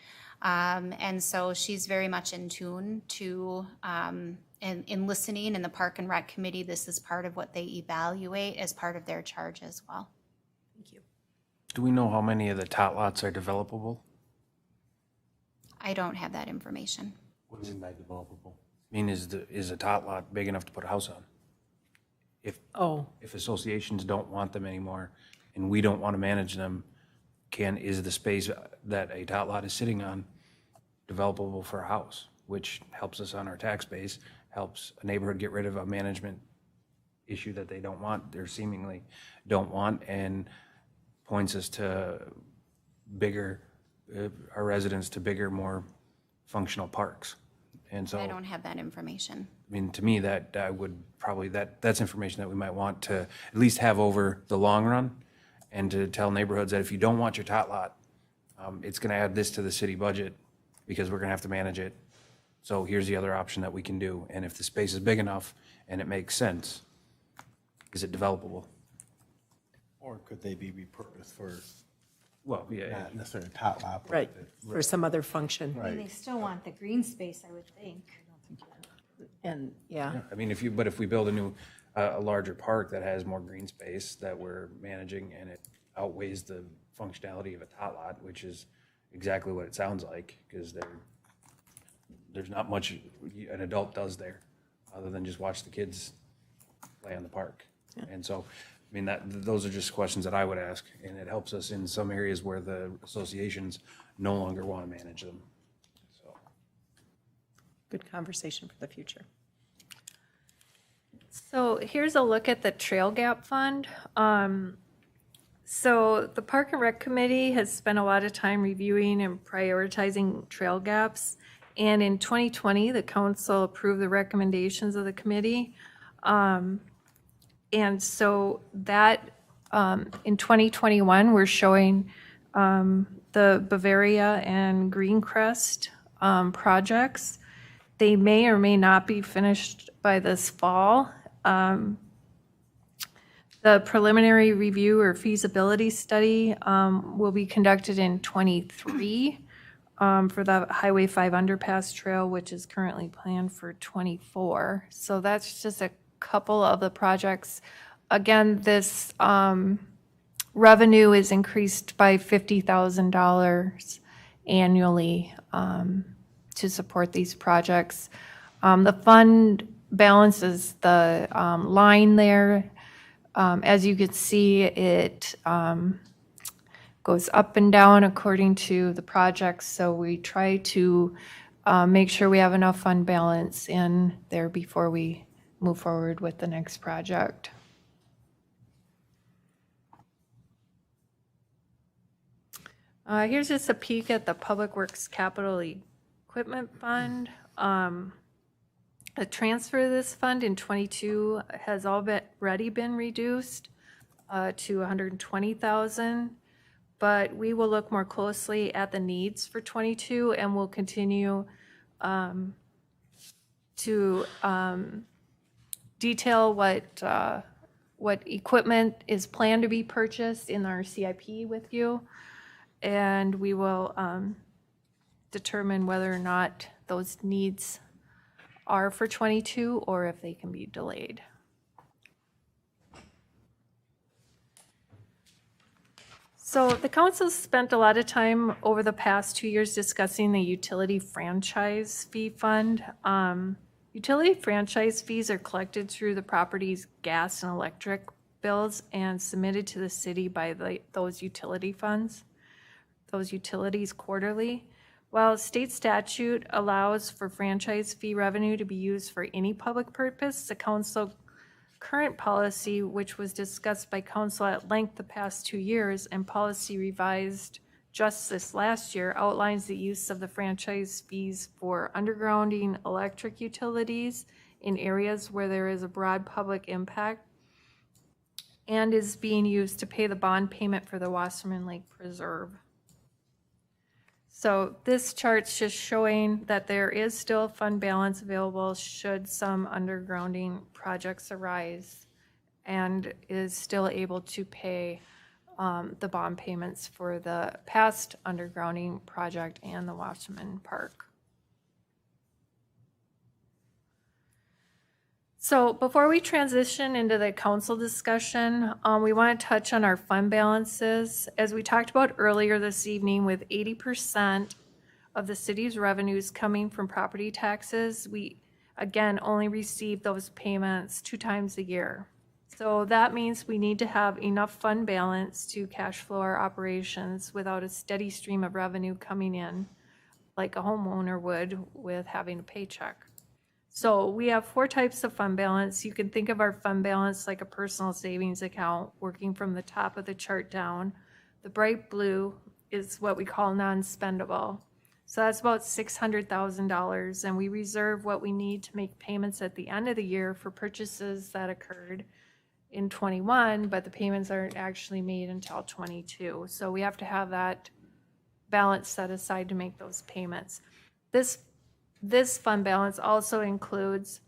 And so she's very much in tune to, in listening in the Park and Rec Committee. This is part of what they evaluate as part of their charge as well.
Do we know how many of the tot lots are developable?
I don't have that information.
What do you mean by developable?
I mean, is a tot lot big enough to put a house on? If associations don't want them anymore and we don't want to manage them, is the space that a tot lot is sitting on developable for a house, which helps us on our tax base, helps a neighborhood get rid of a management issue that they don't want, they're seemingly don't want, and points us to bigger, our residents to bigger, more functional parks. And so,
I don't have that information.
I mean, to me, that I would probably, that's information that we might want to at least have over the long run, and to tell neighborhoods that if you don't want your tot lot, it's going to add this to the city budget because we're going to have to manage it. So here's the other option that we can do. And if the space is big enough and it makes sense, is it developable?
Or could they be repurposed for
Well, yeah,
not necessarily a tot lot? but
Right, for some other function.
I mean, they still want the green space, I would think.
And, yeah,
I mean, if we build a larger park that has more green space that we're managing and it outweighs the functionality of a tot lot, which is exactly what it sounds like, because there's not much an adult does there other than just watch the kids play on the park. And so, I mean, those are just questions that I would ask, and it helps us in some areas where the associations no longer want to manage them. So,
good conversation for the future.
So here's a look at the Trail Gap Fund. So the Park and Rec Committee has spent a lot of time reviewing and prioritizing trail gaps. And in 2020, the council approved the recommendations of the committee. And so that, in 2021, we're showing the Bavaria and Greencrest projects. They may or may not be finished by this fall. The preliminary review or feasibility study will be conducted in '23 for the Highway 5 underpass trail, which is currently planned for '24. So that's just a couple of the projects. Again, this revenue is increased by $50,000 annually to support these projects. The fund balances the line there. As you can see, it goes up and down according to the projects, so we try to make sure we have enough fund balance in there before we move forward with the next project. Here's just a peek at the Public Works Capital Equipment Fund. The transfer of this fund in '22 has already been reduced to $120,000, but we will look more closely at the needs for '22, and we'll continue to detail what equipment is planned to be purchased in our CIP with you, and we will determine whether or not those needs are for '22 or if they can be delayed. So the council spent a lot of time over the past 2 years discussing the utility franchise fee fund. Utility franchise fees are collected through the property's gas and electric bills and submitted to the city by those utility funds, those utilities quarterly. While state statute allows for franchise fee revenue to be used for any public purpose, the council current policy, which was discussed by council at length the past 2 years and policy revised just this last year, outlines the use of the franchise fees for undergrounding electric utilities in areas where there is a broad public impact and is being used to pay the bond payment for the Wasserman Lake Preserve. So this chart's just showing that there is still fund balance available should some undergrounding projects arise, and is still able to pay the bond payments for the past undergrounding project and the Watchman Park. So before we transition into the council discussion, we want to touch on our fund balances. As we talked about earlier this evening, with 80% of the city's revenues coming from property taxes, we, again, only receive those payments 2 times a year. So that means we need to have enough fund balance to cash flow our operations without a steady stream of revenue coming in, like a homeowner would with having a paycheck. So we have 4 types of fund balance. You can think of our fund balance like a personal savings account, working from the top of the chart down. The bright blue is what we call non-spendable. So that's about $600,000, and we reserve what we need to make payments at the end of the year for purchases that occurred in 21, but the payments aren't actually made until 22. So we have to have that balance set aside to make those payments. This fund balance also includes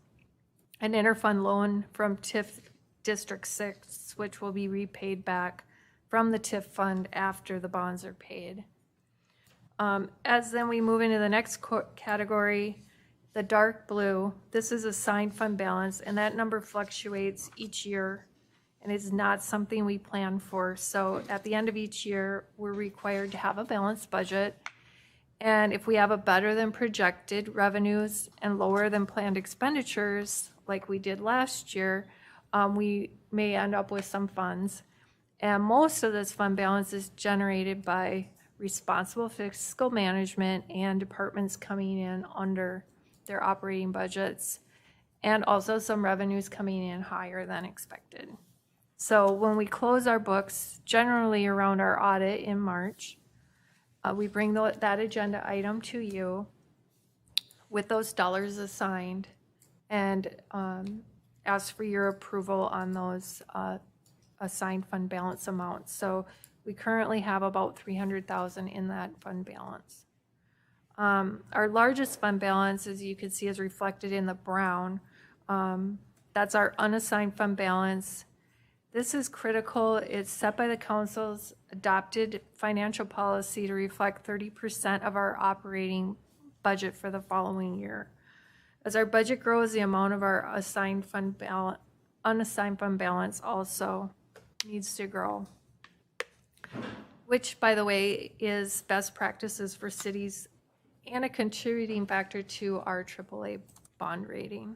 an interfund loan from TIF District 6, which will be repaid back from the TIF fund after the bonds are paid. As then we move into the next category, the dark blue, this is assigned fund balance, and that number fluctuates each year and is not something we plan for. So at the end of each year, we're required to have a balanced budget. And if we have a better than projected revenues and lower than planned expenditures, like we did last year, we may end up with some funds. And most of this fund balance is generated by responsible fiscal management and departments coming in under their operating budgets, and also some revenues coming in higher than expected. So when we close our books, generally around our audit in March, we bring that agenda item to you with those dollars assigned, and ask for your approval on those assigned fund balance amounts. So we currently have about $300,000 in that fund balance. Our largest fund balance, as you can see, is reflected in the brown. That's our unassigned fund balance. This is critical. It's set by the council's adopted financial policy to reflect 30% of our operating budget for the following year. As our budget grows, the amount of our unassigned fund balance also needs to grow, which, by the way, is best practices for cities and a contributing factor to our AAA bond rating.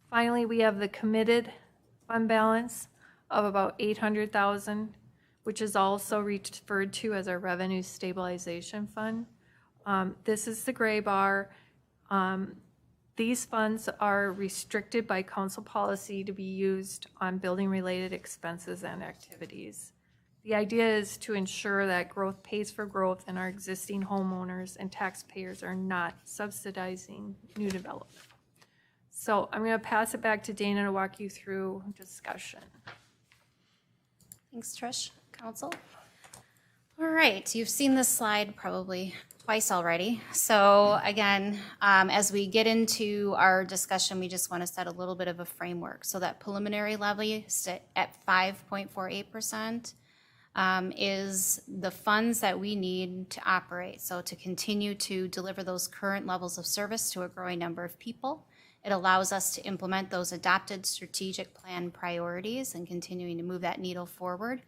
Finally, we have the committed fund balance of about $800,000, which is also referred to as our revenue stabilization fund. This is the gray bar. These funds are restricted by council policy to be used on building-related expenses and activities. The idea is to ensure that growth pays for growth and our existing homeowners and taxpayers are not subsidizing new development. So I'm going to pass it back to Dana to walk you through discussion.
Thanks, Trish. Council? All right, you've seen this slide probably twice already. So again, as we get into our discussion, we just want to set a little bit of a framework. So that preliminary levy at 5.48% is the funds that we need to operate. So to continue to deliver those current levels of service to a growing number of people. It allows us to implement those adopted strategic plan priorities and continuing to move that needle forward.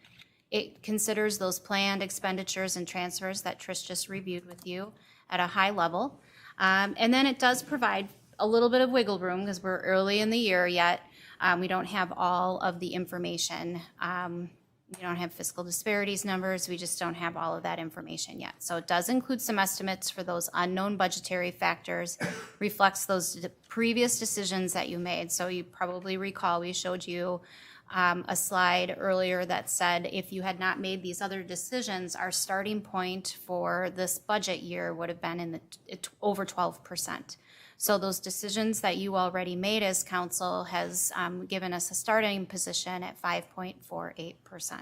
It considers those planned expenditures and transfers that Trish just reviewed with you at a high level. And then it does provide a little bit of wiggle room because we're early in the year yet. We don't have all of the information. We don't have fiscal disparities numbers. We just don't have all of that information yet. So it does include some estimates for those unknown budgetary factors, reflects those previous decisions that you made. So you probably recall we showed you a slide earlier that said if you had not made these other decisions, our starting point for this budget year would have been in the over 12%. So those decisions that you already made as council has given us a starting position at 5.48%.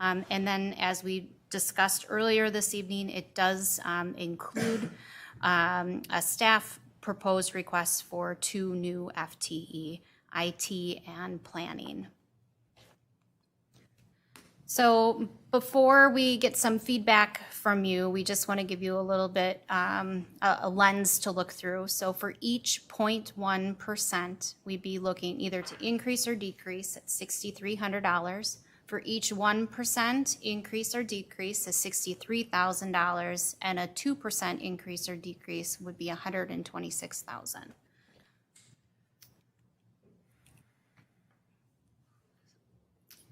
And then, as we discussed earlier this evening, it does include a staff proposed request for 2 new FTE, IT and planning. So before we get some feedback from you, we just want to give you a little bit, a lens to look through. So for each 0.1%, we'd be looking either to increase or decrease at $6,300. For each 1% increase or decrease is $63,000, and a 2% increase or decrease would be $126,000.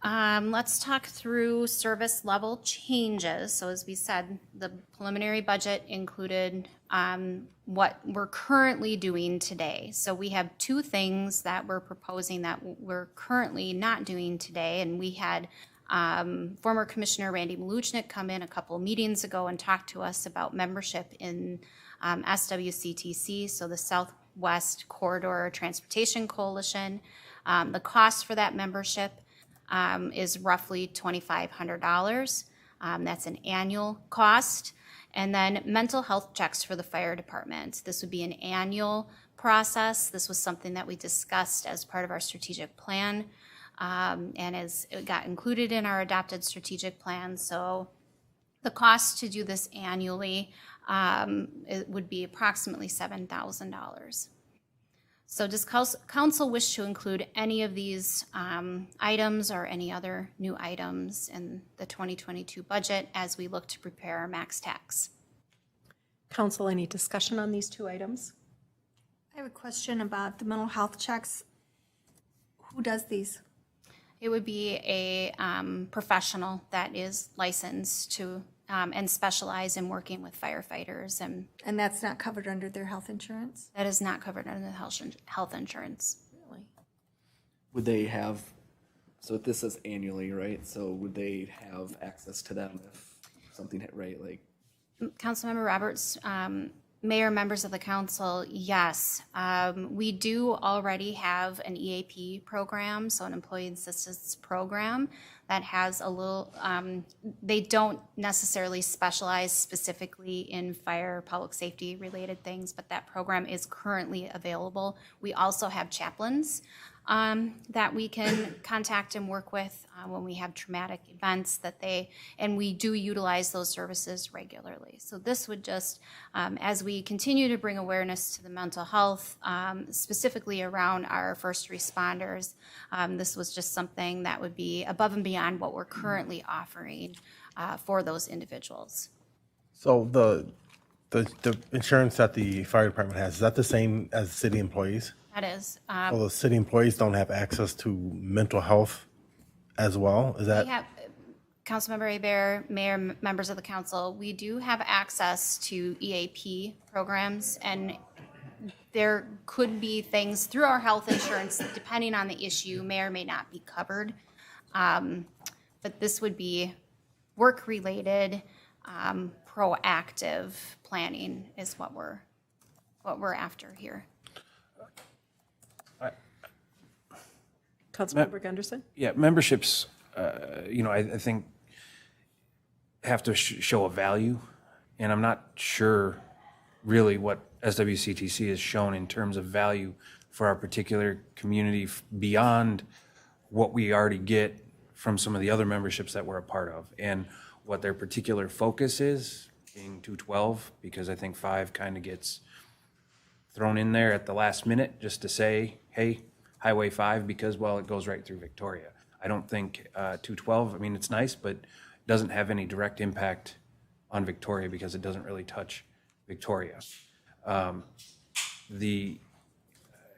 Let's talk through service level changes. So as we said, the preliminary budget included what we're currently doing today. So we have 2 things that we're proposing that we're currently not doing today. And we had former Commissioner Randy Maluchnik come in a couple meetings ago and talk to us about membership in SWCTC, so the Southwest Corridor Transportation Coalition. The cost for that membership is roughly $2,500. That's an annual cost. And then mental health checks for the fire department. This would be an annual process. This was something that we discussed as part of our strategic plan, and as it got included in our adopted strategic plan. So the cost to do this annually it would be approximately $7,000. So does council wish to include any of these items or any other new items in the 2022 budget as we look to prepare our max tax?
Council, any discussion on these 2 items?
I have a question about the mental health checks. Who does these?
It would be a professional that is licensed to and specialize in working with firefighters, and
And that's not covered under their health insurance?
that is not covered under the health insurance.
Would they have, so this says annually, right? So would they have access to them if something hit, right? Like,
Councilmember Roberts, Mayor, members of the council, yes. We do already have an EAP program, so an employee assistance program that has a little, they don't necessarily specialize specifically in fire, public safety related things, but that program is currently available. We also have chaplains that we can contact and work with when we have traumatic events and we do utilize those services regularly. So this would just, as we continue to bring awareness to the mental health, specifically around our first responders, this was just something that would be above and beyond what we're currently offering for those individuals.
So the insurance that the fire department has, is that the same as city employees?
That is.
So the city employees don't have access to mental health as well? Is that?
We have, Councilmember Hebert, Mayor, members of the council, we do have access to EAP programs, and there could be things through our health insurance, depending on the issue, may or may not be covered. But this would be work-related, proactive planning is what we're after here.
Councilmember Gunderson?
Yeah, memberships, I think have to show a value, and I'm not sure really what SWCTC has shown in terms of value for our particular community beyond what we already get from some of the other memberships that we're a part of, and what their particular focus is, being 212, because I think 5 kind of gets thrown in there at the last minute just to say, hey, Highway 5, because, well, it goes right through Victoria. I don't think 212, I mean, it's nice, but it doesn't have any direct impact on Victoria because it doesn't really touch Victoria. So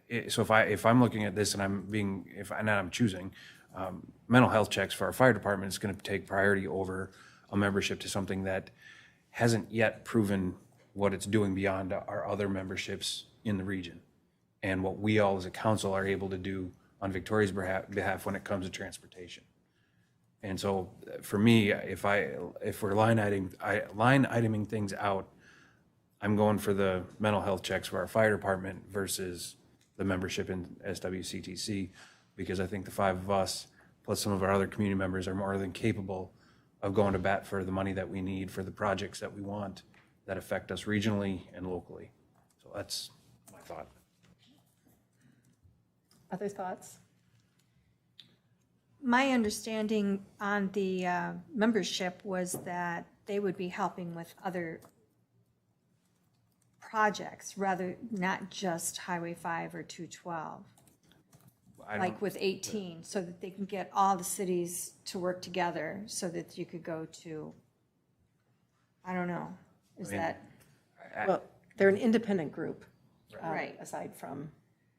if I'm looking at this and I'm choosing, mental health checks for our fire department is going to take priority over a membership to something that hasn't yet proven what it's doing beyond our other memberships in the region, and what we all as a council are able to do on Victoria's behalf when it comes to transportation. And so for me, if we're line iteming things out, I'm going for the mental health checks for our fire department versus the membership in SWCTC, because I think the 5 of us, plus some of our other community members, are more than capable of going to bat for the money that we need for the projects that we want that affect us regionally and locally. So that's my thought.
Other thoughts?
My understanding on the membership was that they would be helping with other projects, rather not just Highway 5 or 212,
I don't-
like with 18, so that they can get all the cities to work together so that you could go to, I don't know, is
mean,
that,
Well, they're an independent group.
Right.
Aside from,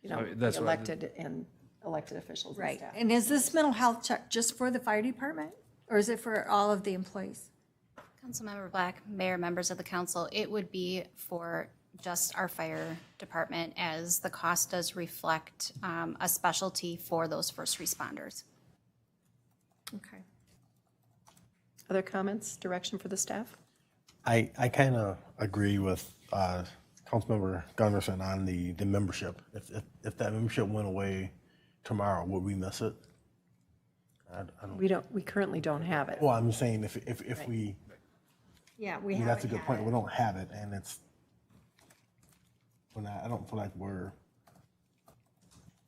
So
the
that's what-
elected and elected officials and
right?
staff.
And is this mental health check just for the fire department, or is it for all of the employees?
Councilmember Black, Mayor, members of the council, it would be for just our fire department, as the cost does reflect a specialty for those first responders.
Okay.
Other comments, direction for the staff?
I kind of agree with Councilmember Gunderson on the membership. If that membership went away tomorrow, would we miss it? I don't.
We currently don't have it.
Well, I'm saying if we,
Yeah, we
I mean,
haven't
that's a good
had
point.
it.
We don't have it, and it's. I don't feel like we're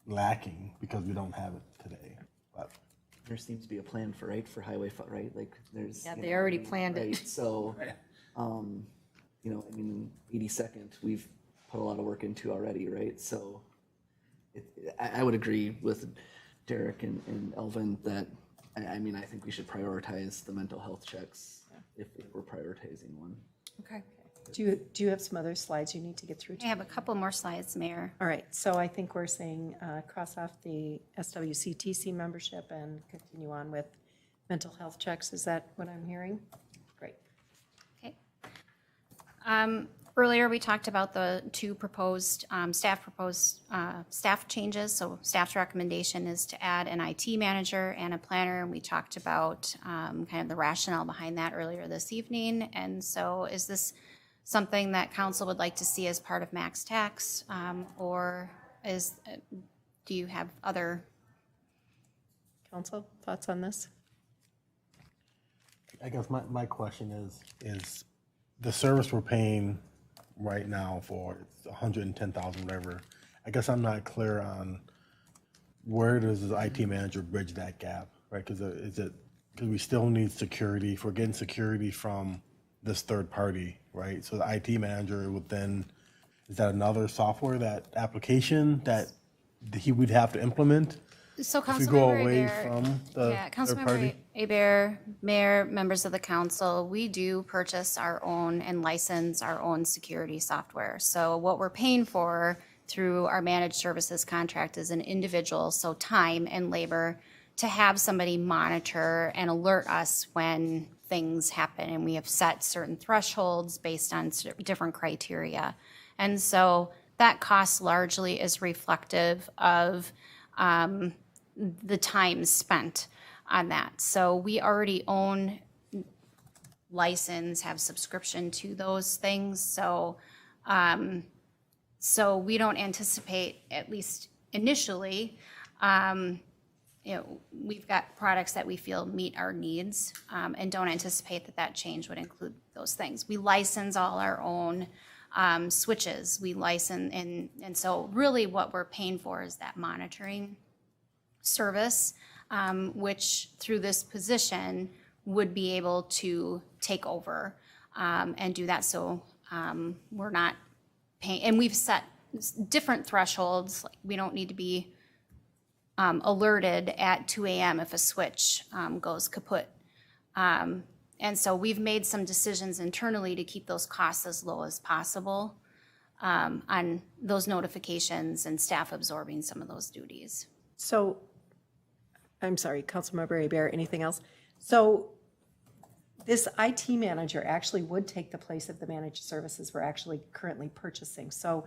lacking because we don't have it today. But
There seems to be a plan for, right, for Highway, right? Like, there's.
Yeah,
you
they
know,
already planned it.
right? So, you know, I mean, 82nd, we've put a lot of work into already, right? So I would agree with Derek and Elvin that, I mean, I think we should prioritize the mental health checks if we're prioritizing one.
Okay.
Do you have some other slides you need to get through?
I have a couple more slides, Mayor.
All right, so I think we're saying cross off the SWCTC membership and continue on with mental health checks. Is that what I'm hearing? Great.
Okay. Earlier, we talked about the two proposed staff changes. So staff's recommendation is to add an IT manager and a planner. And we talked about kind of the rationale behind that earlier this evening. And so is this something that council would like to see as part of max tax? Or do you have other?
Council, thoughts on this?
I guess my question is the service we're paying right now for it's 110,000 whatever. I guess I'm not clear on where does the IT manager bridge that gap, right? Because we still need security. If we're getting security from this third party, right? So the IT manager would then, is that another software, that application that he would have to implement?
So
If we go
Councilmember
away
Adair,
from the
yeah,
third
Councilmember
party?
Adair, Mayor, members of the council, we do purchase our own and license our own security software. So what we're paying for through our managed services contract is an individual, so time and labor, to have somebody monitor and alert us when things happen. And we have set certain thresholds based on different criteria. And so that cost largely is reflective of the time spent on that. So we already own, license, have subscription to those things. So we don't anticipate, at least initially, we've got products that we feel meet our needs, and don't anticipate that change would include those things. We license all our own switches. We license, and so really what we're paying for is that monitoring service, which through this position would be able to take over and do that. So we're not paying, and we've set different thresholds. Like we don't need to be alerted at 2 a.m. if a switch goes kaput. And so we've made some decisions internally to keep those costs as low as possible on those notifications and staff absorbing some of those duties.
So, I'm sorry, Councilmember Hebert, anything else? So this IT manager actually would take the place of the managed services we're actually currently purchasing. So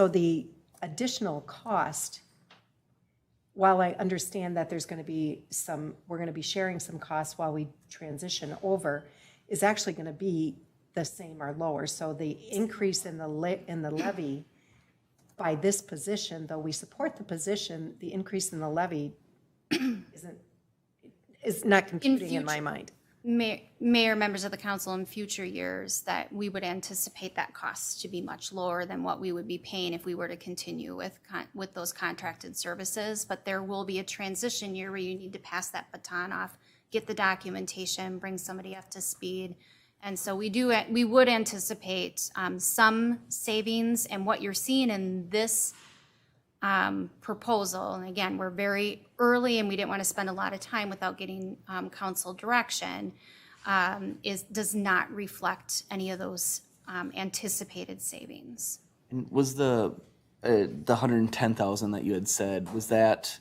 the additional cost, while I understand that there's going to be we're going to be sharing some costs while we transition over, is actually going to be the same or lower. So the increase in the levy by this position, though we support the position, the increase in the levy is not computing in my mind.
Mayor, members of the council, in future years, that we would anticipate that cost to be much lower than what we would be paying if we were to continue with those contracted services. But there will be a transition year where you need to pass that baton off, get the documentation, bring somebody up to speed. And so we would anticipate some savings, and what you're seeing in this proposal, and again, we're very early and we didn't want to spend a lot of time without getting council direction, does not reflect any of those anticipated savings.
And was the 110,000 that you had said, was that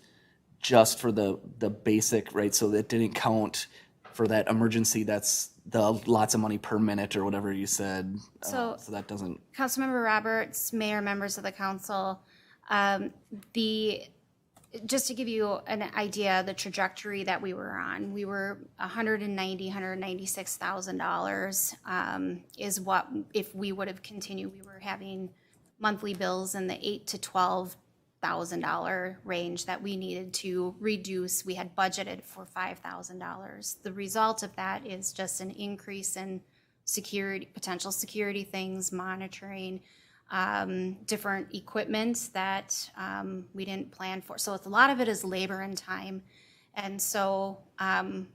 just for the basic, right? So that didn't count for that emergency, that's the lots of money per minute or whatever you said.
So
that doesn't.
Councilmember Roberts, Mayor, members of the council, just to give you an idea of the trajectory that we were on, we were $196,000 is what, if we would have continued, we were having monthly bills in the $8,000 to $12,000 range that we needed to reduce. We had budgeted for $5,000. The result of that is just an increase in security, potential security things, monitoring, different equipment that we didn't plan for. So a lot of it is labor and time. And so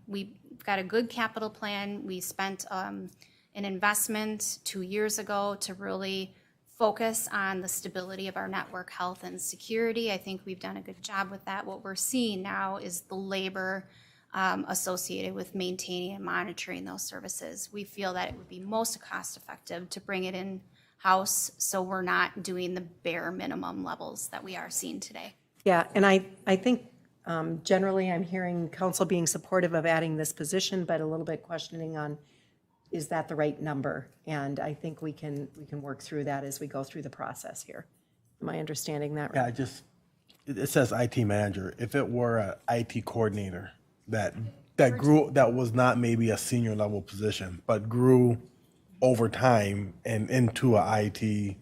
we've got a good capital plan. We spent an investment 2 years ago to really focus on the stability of our network health and security. I think we've done a good job with that. What we're seeing now is the labor associated with maintaining and monitoring those services. We feel that it would be most cost effective to bring it in house, so we're not doing the bare minimum levels that we are seeing today.
Yeah, and I think generally I'm hearing council being supportive of adding this position, but a little bit questioning on, is that the right number? And I think we can work through that as we go through the process here. Am I understanding that right?
Yeah, it says IT manager. If it were a IT coordinator that grew, that was not maybe a senior level position, but grew over time and into a IT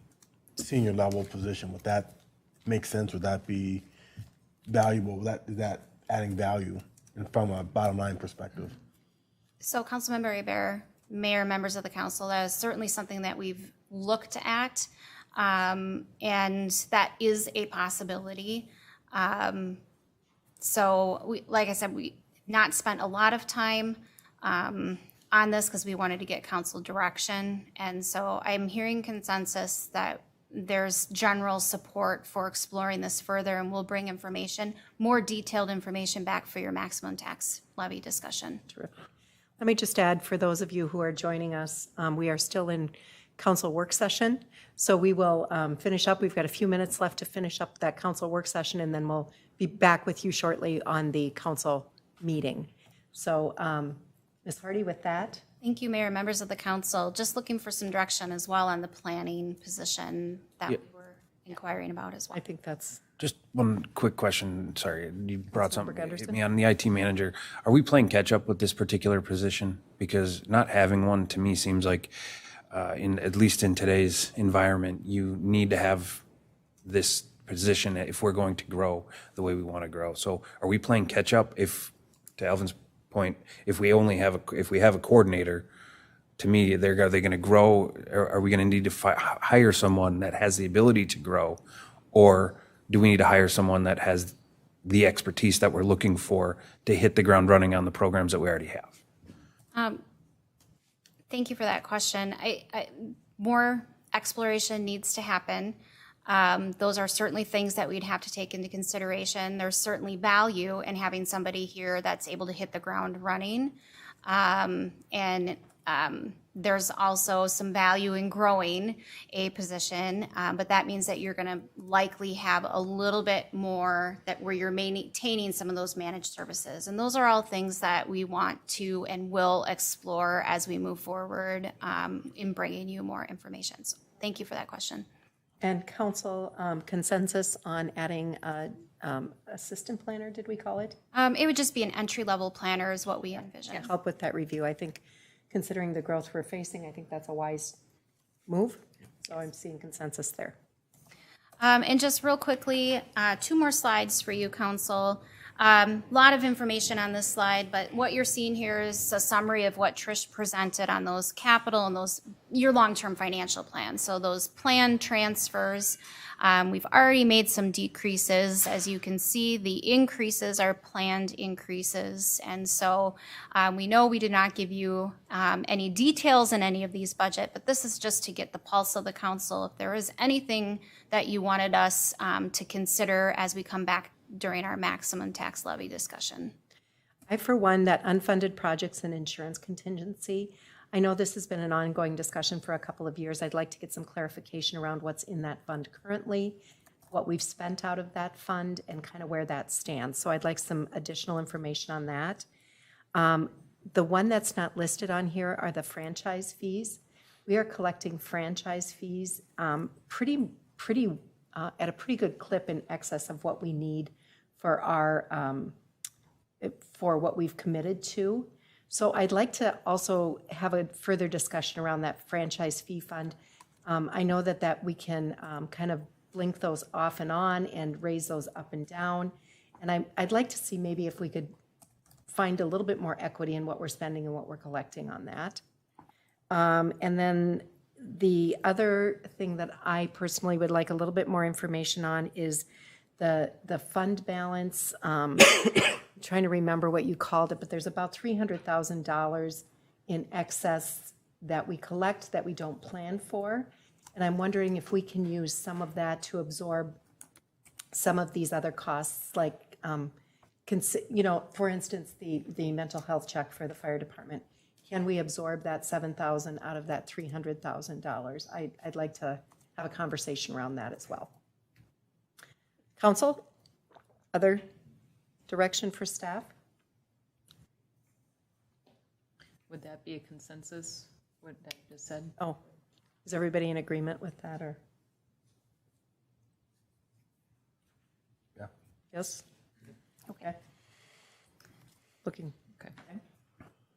senior level position, would that make sense? Would that be valuable? Is that adding value from a bottom line perspective?
So Councilmember Hebert, Mayor, members of the council, that is certainly something that we've looked at, and that is a possibility. So like I said, we not spent a lot of time on this because we wanted to get council direction. And so I'm hearing consensus that there's general support for exploring this further, and we'll bring information, more detailed information back for your maximum tax levy discussion.
Terrific. Let me just add, for those of you who are joining us, we are still in council work session. So we will finish up. We've got a few minutes left to finish up that council work session, and then we'll be back with you shortly on the council meeting. So Ms. Hardy, with that.
Thank you, Mayor, members of the council. Just looking for some direction as well on the planning position that we were inquiring about as well.
I think that's.
Just one quick question. Sorry, you brought something hit
Gunderson?
me on the IT manager. Are we playing catch up with this particular position? Because not having one to me seems like, at least in today's environment, you need to have this position if we're going to grow the way we want to grow. So are we playing catch up? If, to Alvin's point, if we have a coordinator, to me, are they going to grow? Or are we going to need to hire someone that has the ability to grow, or do we need to hire someone that has the expertise that we're looking for to hit the ground running on the programs that we already have?
Thank you for that question. More exploration needs to happen. Those are certainly things that we'd have to take into consideration. There's certainly value in having somebody here that's able to hit the ground running. There's also some value in growing a position, but that means that you're going to likely have a little bit more where you're maintaining some of those managed services. And those are all things that we want to and will explore as we move forward in bringing you more information. So thank you for that question.
And council consensus on adding assistant planner, did we call it?
It would just be an entry-level planner is what we envision.
Help with that review. I think considering the growth we're facing, I think that's a wise move. So I'm seeing consensus there.
And just real quickly, 2 more slides for you, council. Lot of information on this slide, but what you're seeing here is a summary of what Trish presented on those capital and those your long-term financial plans. So those planned transfers, we've already made some decreases. As you can see, the increases are planned increases. And so we know we did not give you any details in any of these budget, but this is just to get the pulse of the council. If there is anything that you wanted us to consider as we come back during our maximum tax levy discussion.
I, for one, that unfunded projects and insurance contingency, I know this has been an ongoing discussion for a couple of years. I'd like to get some clarification around what's in that fund currently, what we've spent out of that fund, and kind of where that stands. So I'd like some additional information on that. The one that's not listed on here are the franchise fees. We are collecting franchise fees at a pretty good clip in excess of what we need for our for what we've committed to. So I'd like to also have a further discussion around that franchise fee fund. I know that we can kind of blink those off and on and raise those up and down. And I'd like to see maybe if we could find a little bit more equity in what we're spending and what we're collecting on that. And then the other thing that I personally would like a little bit more information on is the fund balance. I'm trying to remember what you called it, but there's about $300,000 in excess that we collect that we don't plan for. And I'm wondering if we can use some of that to absorb some of these other costs, like, for instance, the mental health check for the fire department. Can we absorb that $7,000 out of that $300,000? I'd like to have a conversation around that as well. Council, other direction for staff?
Would that be a consensus, what I just said?
Oh, is everybody in agreement with that, or?
Yeah.
Yes? Okay. Looking.
Okay.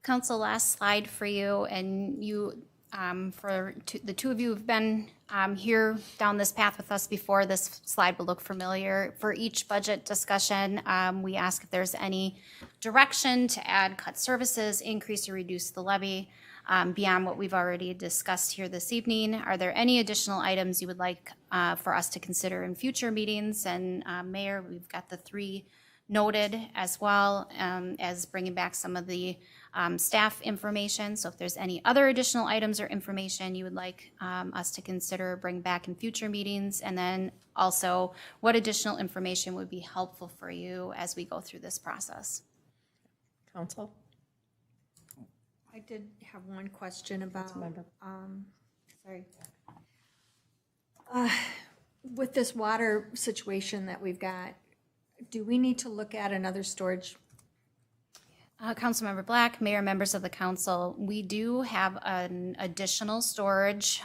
Council, last slide for you, and you, the two of you have been here down this path with us before. This slide will look familiar. For each budget discussion, we ask if there's any direction to add cut services, increase or reduce the levy beyond what we've already discussed here this evening. Are there any additional items you would like for us to consider in future meetings? And Mayor, we've got the three noted as well as bringing back some of the staff information. So if there's any other additional items or information you would like us to consider, bring back in future meetings, and then also what additional information would be helpful for you as we go through this process.
Council?
I did have one question about, sorry. With this water situation that we've got, do we need to look at another storage?
Councilmember Black, Mayor, members of the council, we do have an additional storage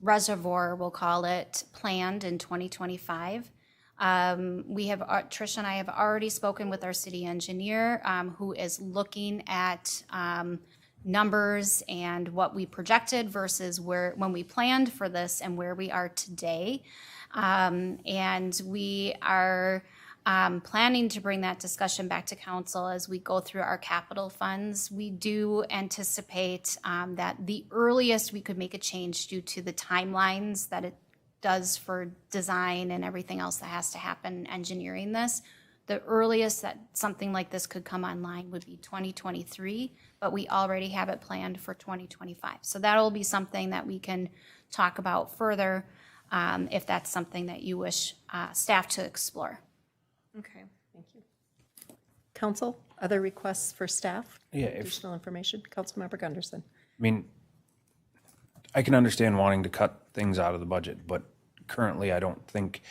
reservoir, we'll call it, planned in 2025. We have, Trish and I have already spoken with our city engineer who is looking at numbers and what we projected versus when we planned for this and where we are today. And we are planning to bring that discussion back to council as we go through our capital funds. We do anticipate that the earliest we could make a change due to the timelines that it does for design and everything else that has to happen engineering this. The earliest that something like this could come online would be 2023, but we already have it planned for 2025. So that'll be something that we can talk about further if that's something that you wish staff to explore.
Okay.
Thank you. Council, other requests for staff?
Yeah,
Additional information? Councilmember Gunderson.
I mean, I can understand wanting to cut things out of the budget, but currently I don't think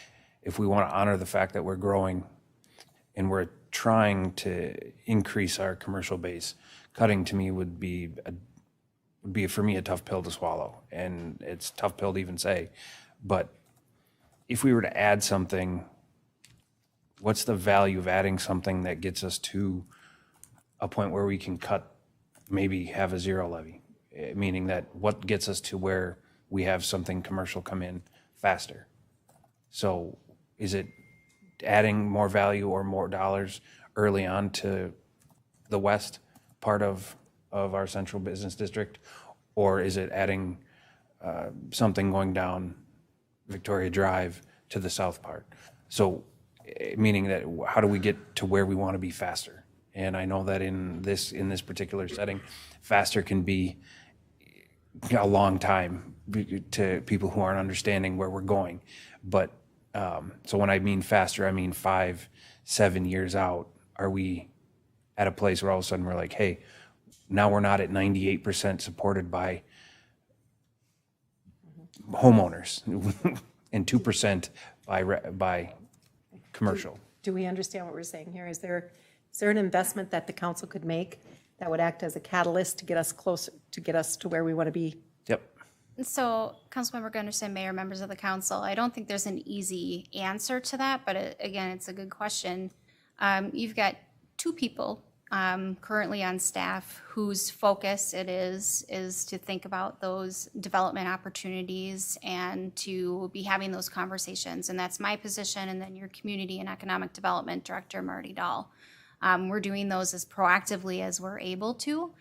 if we want to honor the fact that we're growing and we're trying to increase our commercial base, cutting to me would be for me a tough pill to swallow, and it's a tough pill to even say. But if we were to add something, what's the value of adding something that gets us to a point where we can cut, maybe have a zero levy? Meaning that what gets us to where we have something commercial come in faster? So is it adding more value or more dollars early on to the west part of our central business district? Or is it adding something going down Victoria Drive to the south part? So, meaning that how do we get to where we want to be faster? And I know that in this particular setting, faster can be a long time to people who aren't understanding where we're going. But so when I mean faster, I mean 5-7 years out. Are we at a place where all of a sudden we're like, hey, now we're not at 98% supported by homeowners and 2% by commercial?
Do we understand what we're saying here? Is there an investment that the council could make that would act as a catalyst to get us closer, to get us to where we want to be?
Yep.
So, Councilmember Gunderson, Mayor, members of the council, I don't think there's an easy answer to that, but again, it's a good question. You've got two people currently on staff whose focus it is to think about those development opportunities and to be having those conversations. And that's my position, and then your Community and Economic Development Director, Marty Dahl. We're doing those as proactively as we're able to.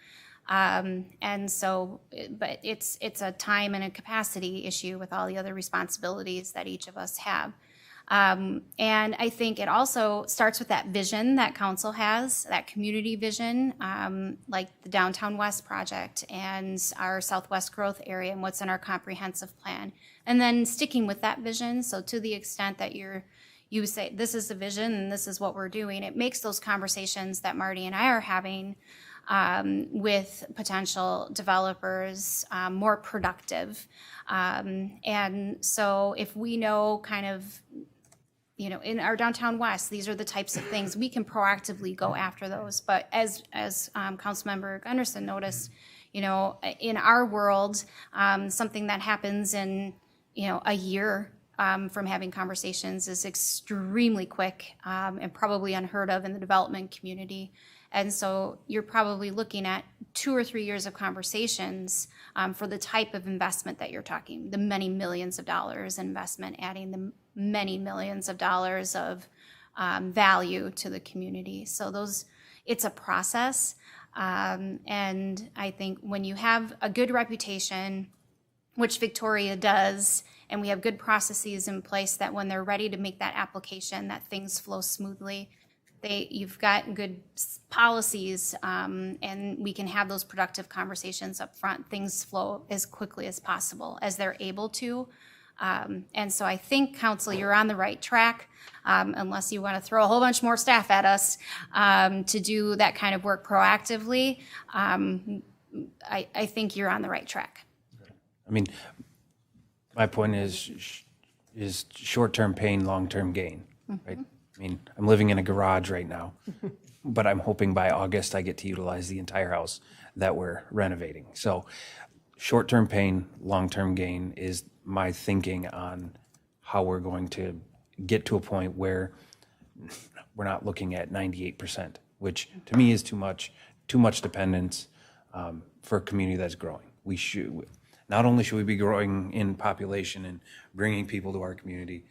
And so, but it's a time and a capacity issue with all the other responsibilities that each of us have. And I think it also starts with that vision that council has, that community vision, like the Downtown West project and our Southwest growth area and what's in our comprehensive plan. And then sticking with that vision. So to the extent that you say, this is the vision and this is what we're doing, it makes those conversations that Marty and I are having with potential developers more productive. And so if we know kind of, in our Downtown West, these are the types of things, we can proactively go after those. But as Councilmember Gunderson noticed, in our world, something that happens in, a year from having conversations is extremely quick and probably unheard of in the development community. And so you're probably looking at 2 or 3 years of conversations for the type of investment that you're talking, the many millions of dollars investment, adding the many millions of dollars of value to the community. So it's a process. And I think when you have a good reputation, which Victoria does, and we have good processes in place that when they're ready to make that application, that things flow smoothly. You've got good policies, and we can have those productive conversations up front. Things flow as quickly as possible as they're able to. And so I think, Council, you're on the right track, unless you want to throw a whole bunch more staff at us to do that kind of work proactively. I think you're on the right track.
I mean, my point is short-term pain, long-term gain, right? I mean, I'm living in a garage right now, but I'm hoping by August I get to utilize the entire house that we're renovating. So short-term pain, long-term gain is my thinking on how we're going to get to a point where we're not looking at 98%, which to me is too much dependence for a community that's growing. Not only should we be growing in population and bringing people to our community,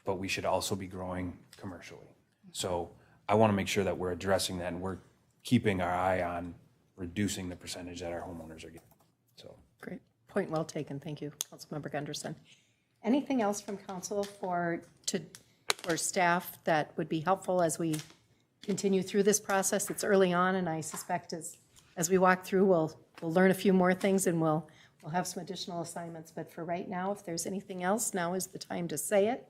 but we should also be growing commercially. So I want to make sure that we're addressing that and we're keeping our eye on reducing the percentage that our homeowners are getting. So
Great. Point well taken. Thank you, Councilmember Gunderson. Anything else from council for staff that would be helpful as we continue through this process? It's early on, and I suspect as we walk through, we'll learn a few more things and we'll have some additional assignments. But for right now, if there's anything else, now is the time to say it.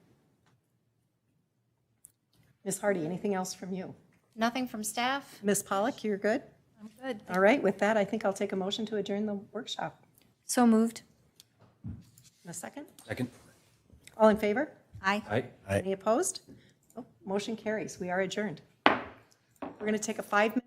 Ms. Hardy, anything else from you?
Nothing from staff?
Ms. Pollock, you're good?
I'm good.
All right, with that, I think I'll take a motion to adjourn the workshop.
So moved.
In a second?
second.
All in favor?
Aye.
Aye.
Any opposed? Oh, motion carries. We are adjourned. We're going to take a 5-minute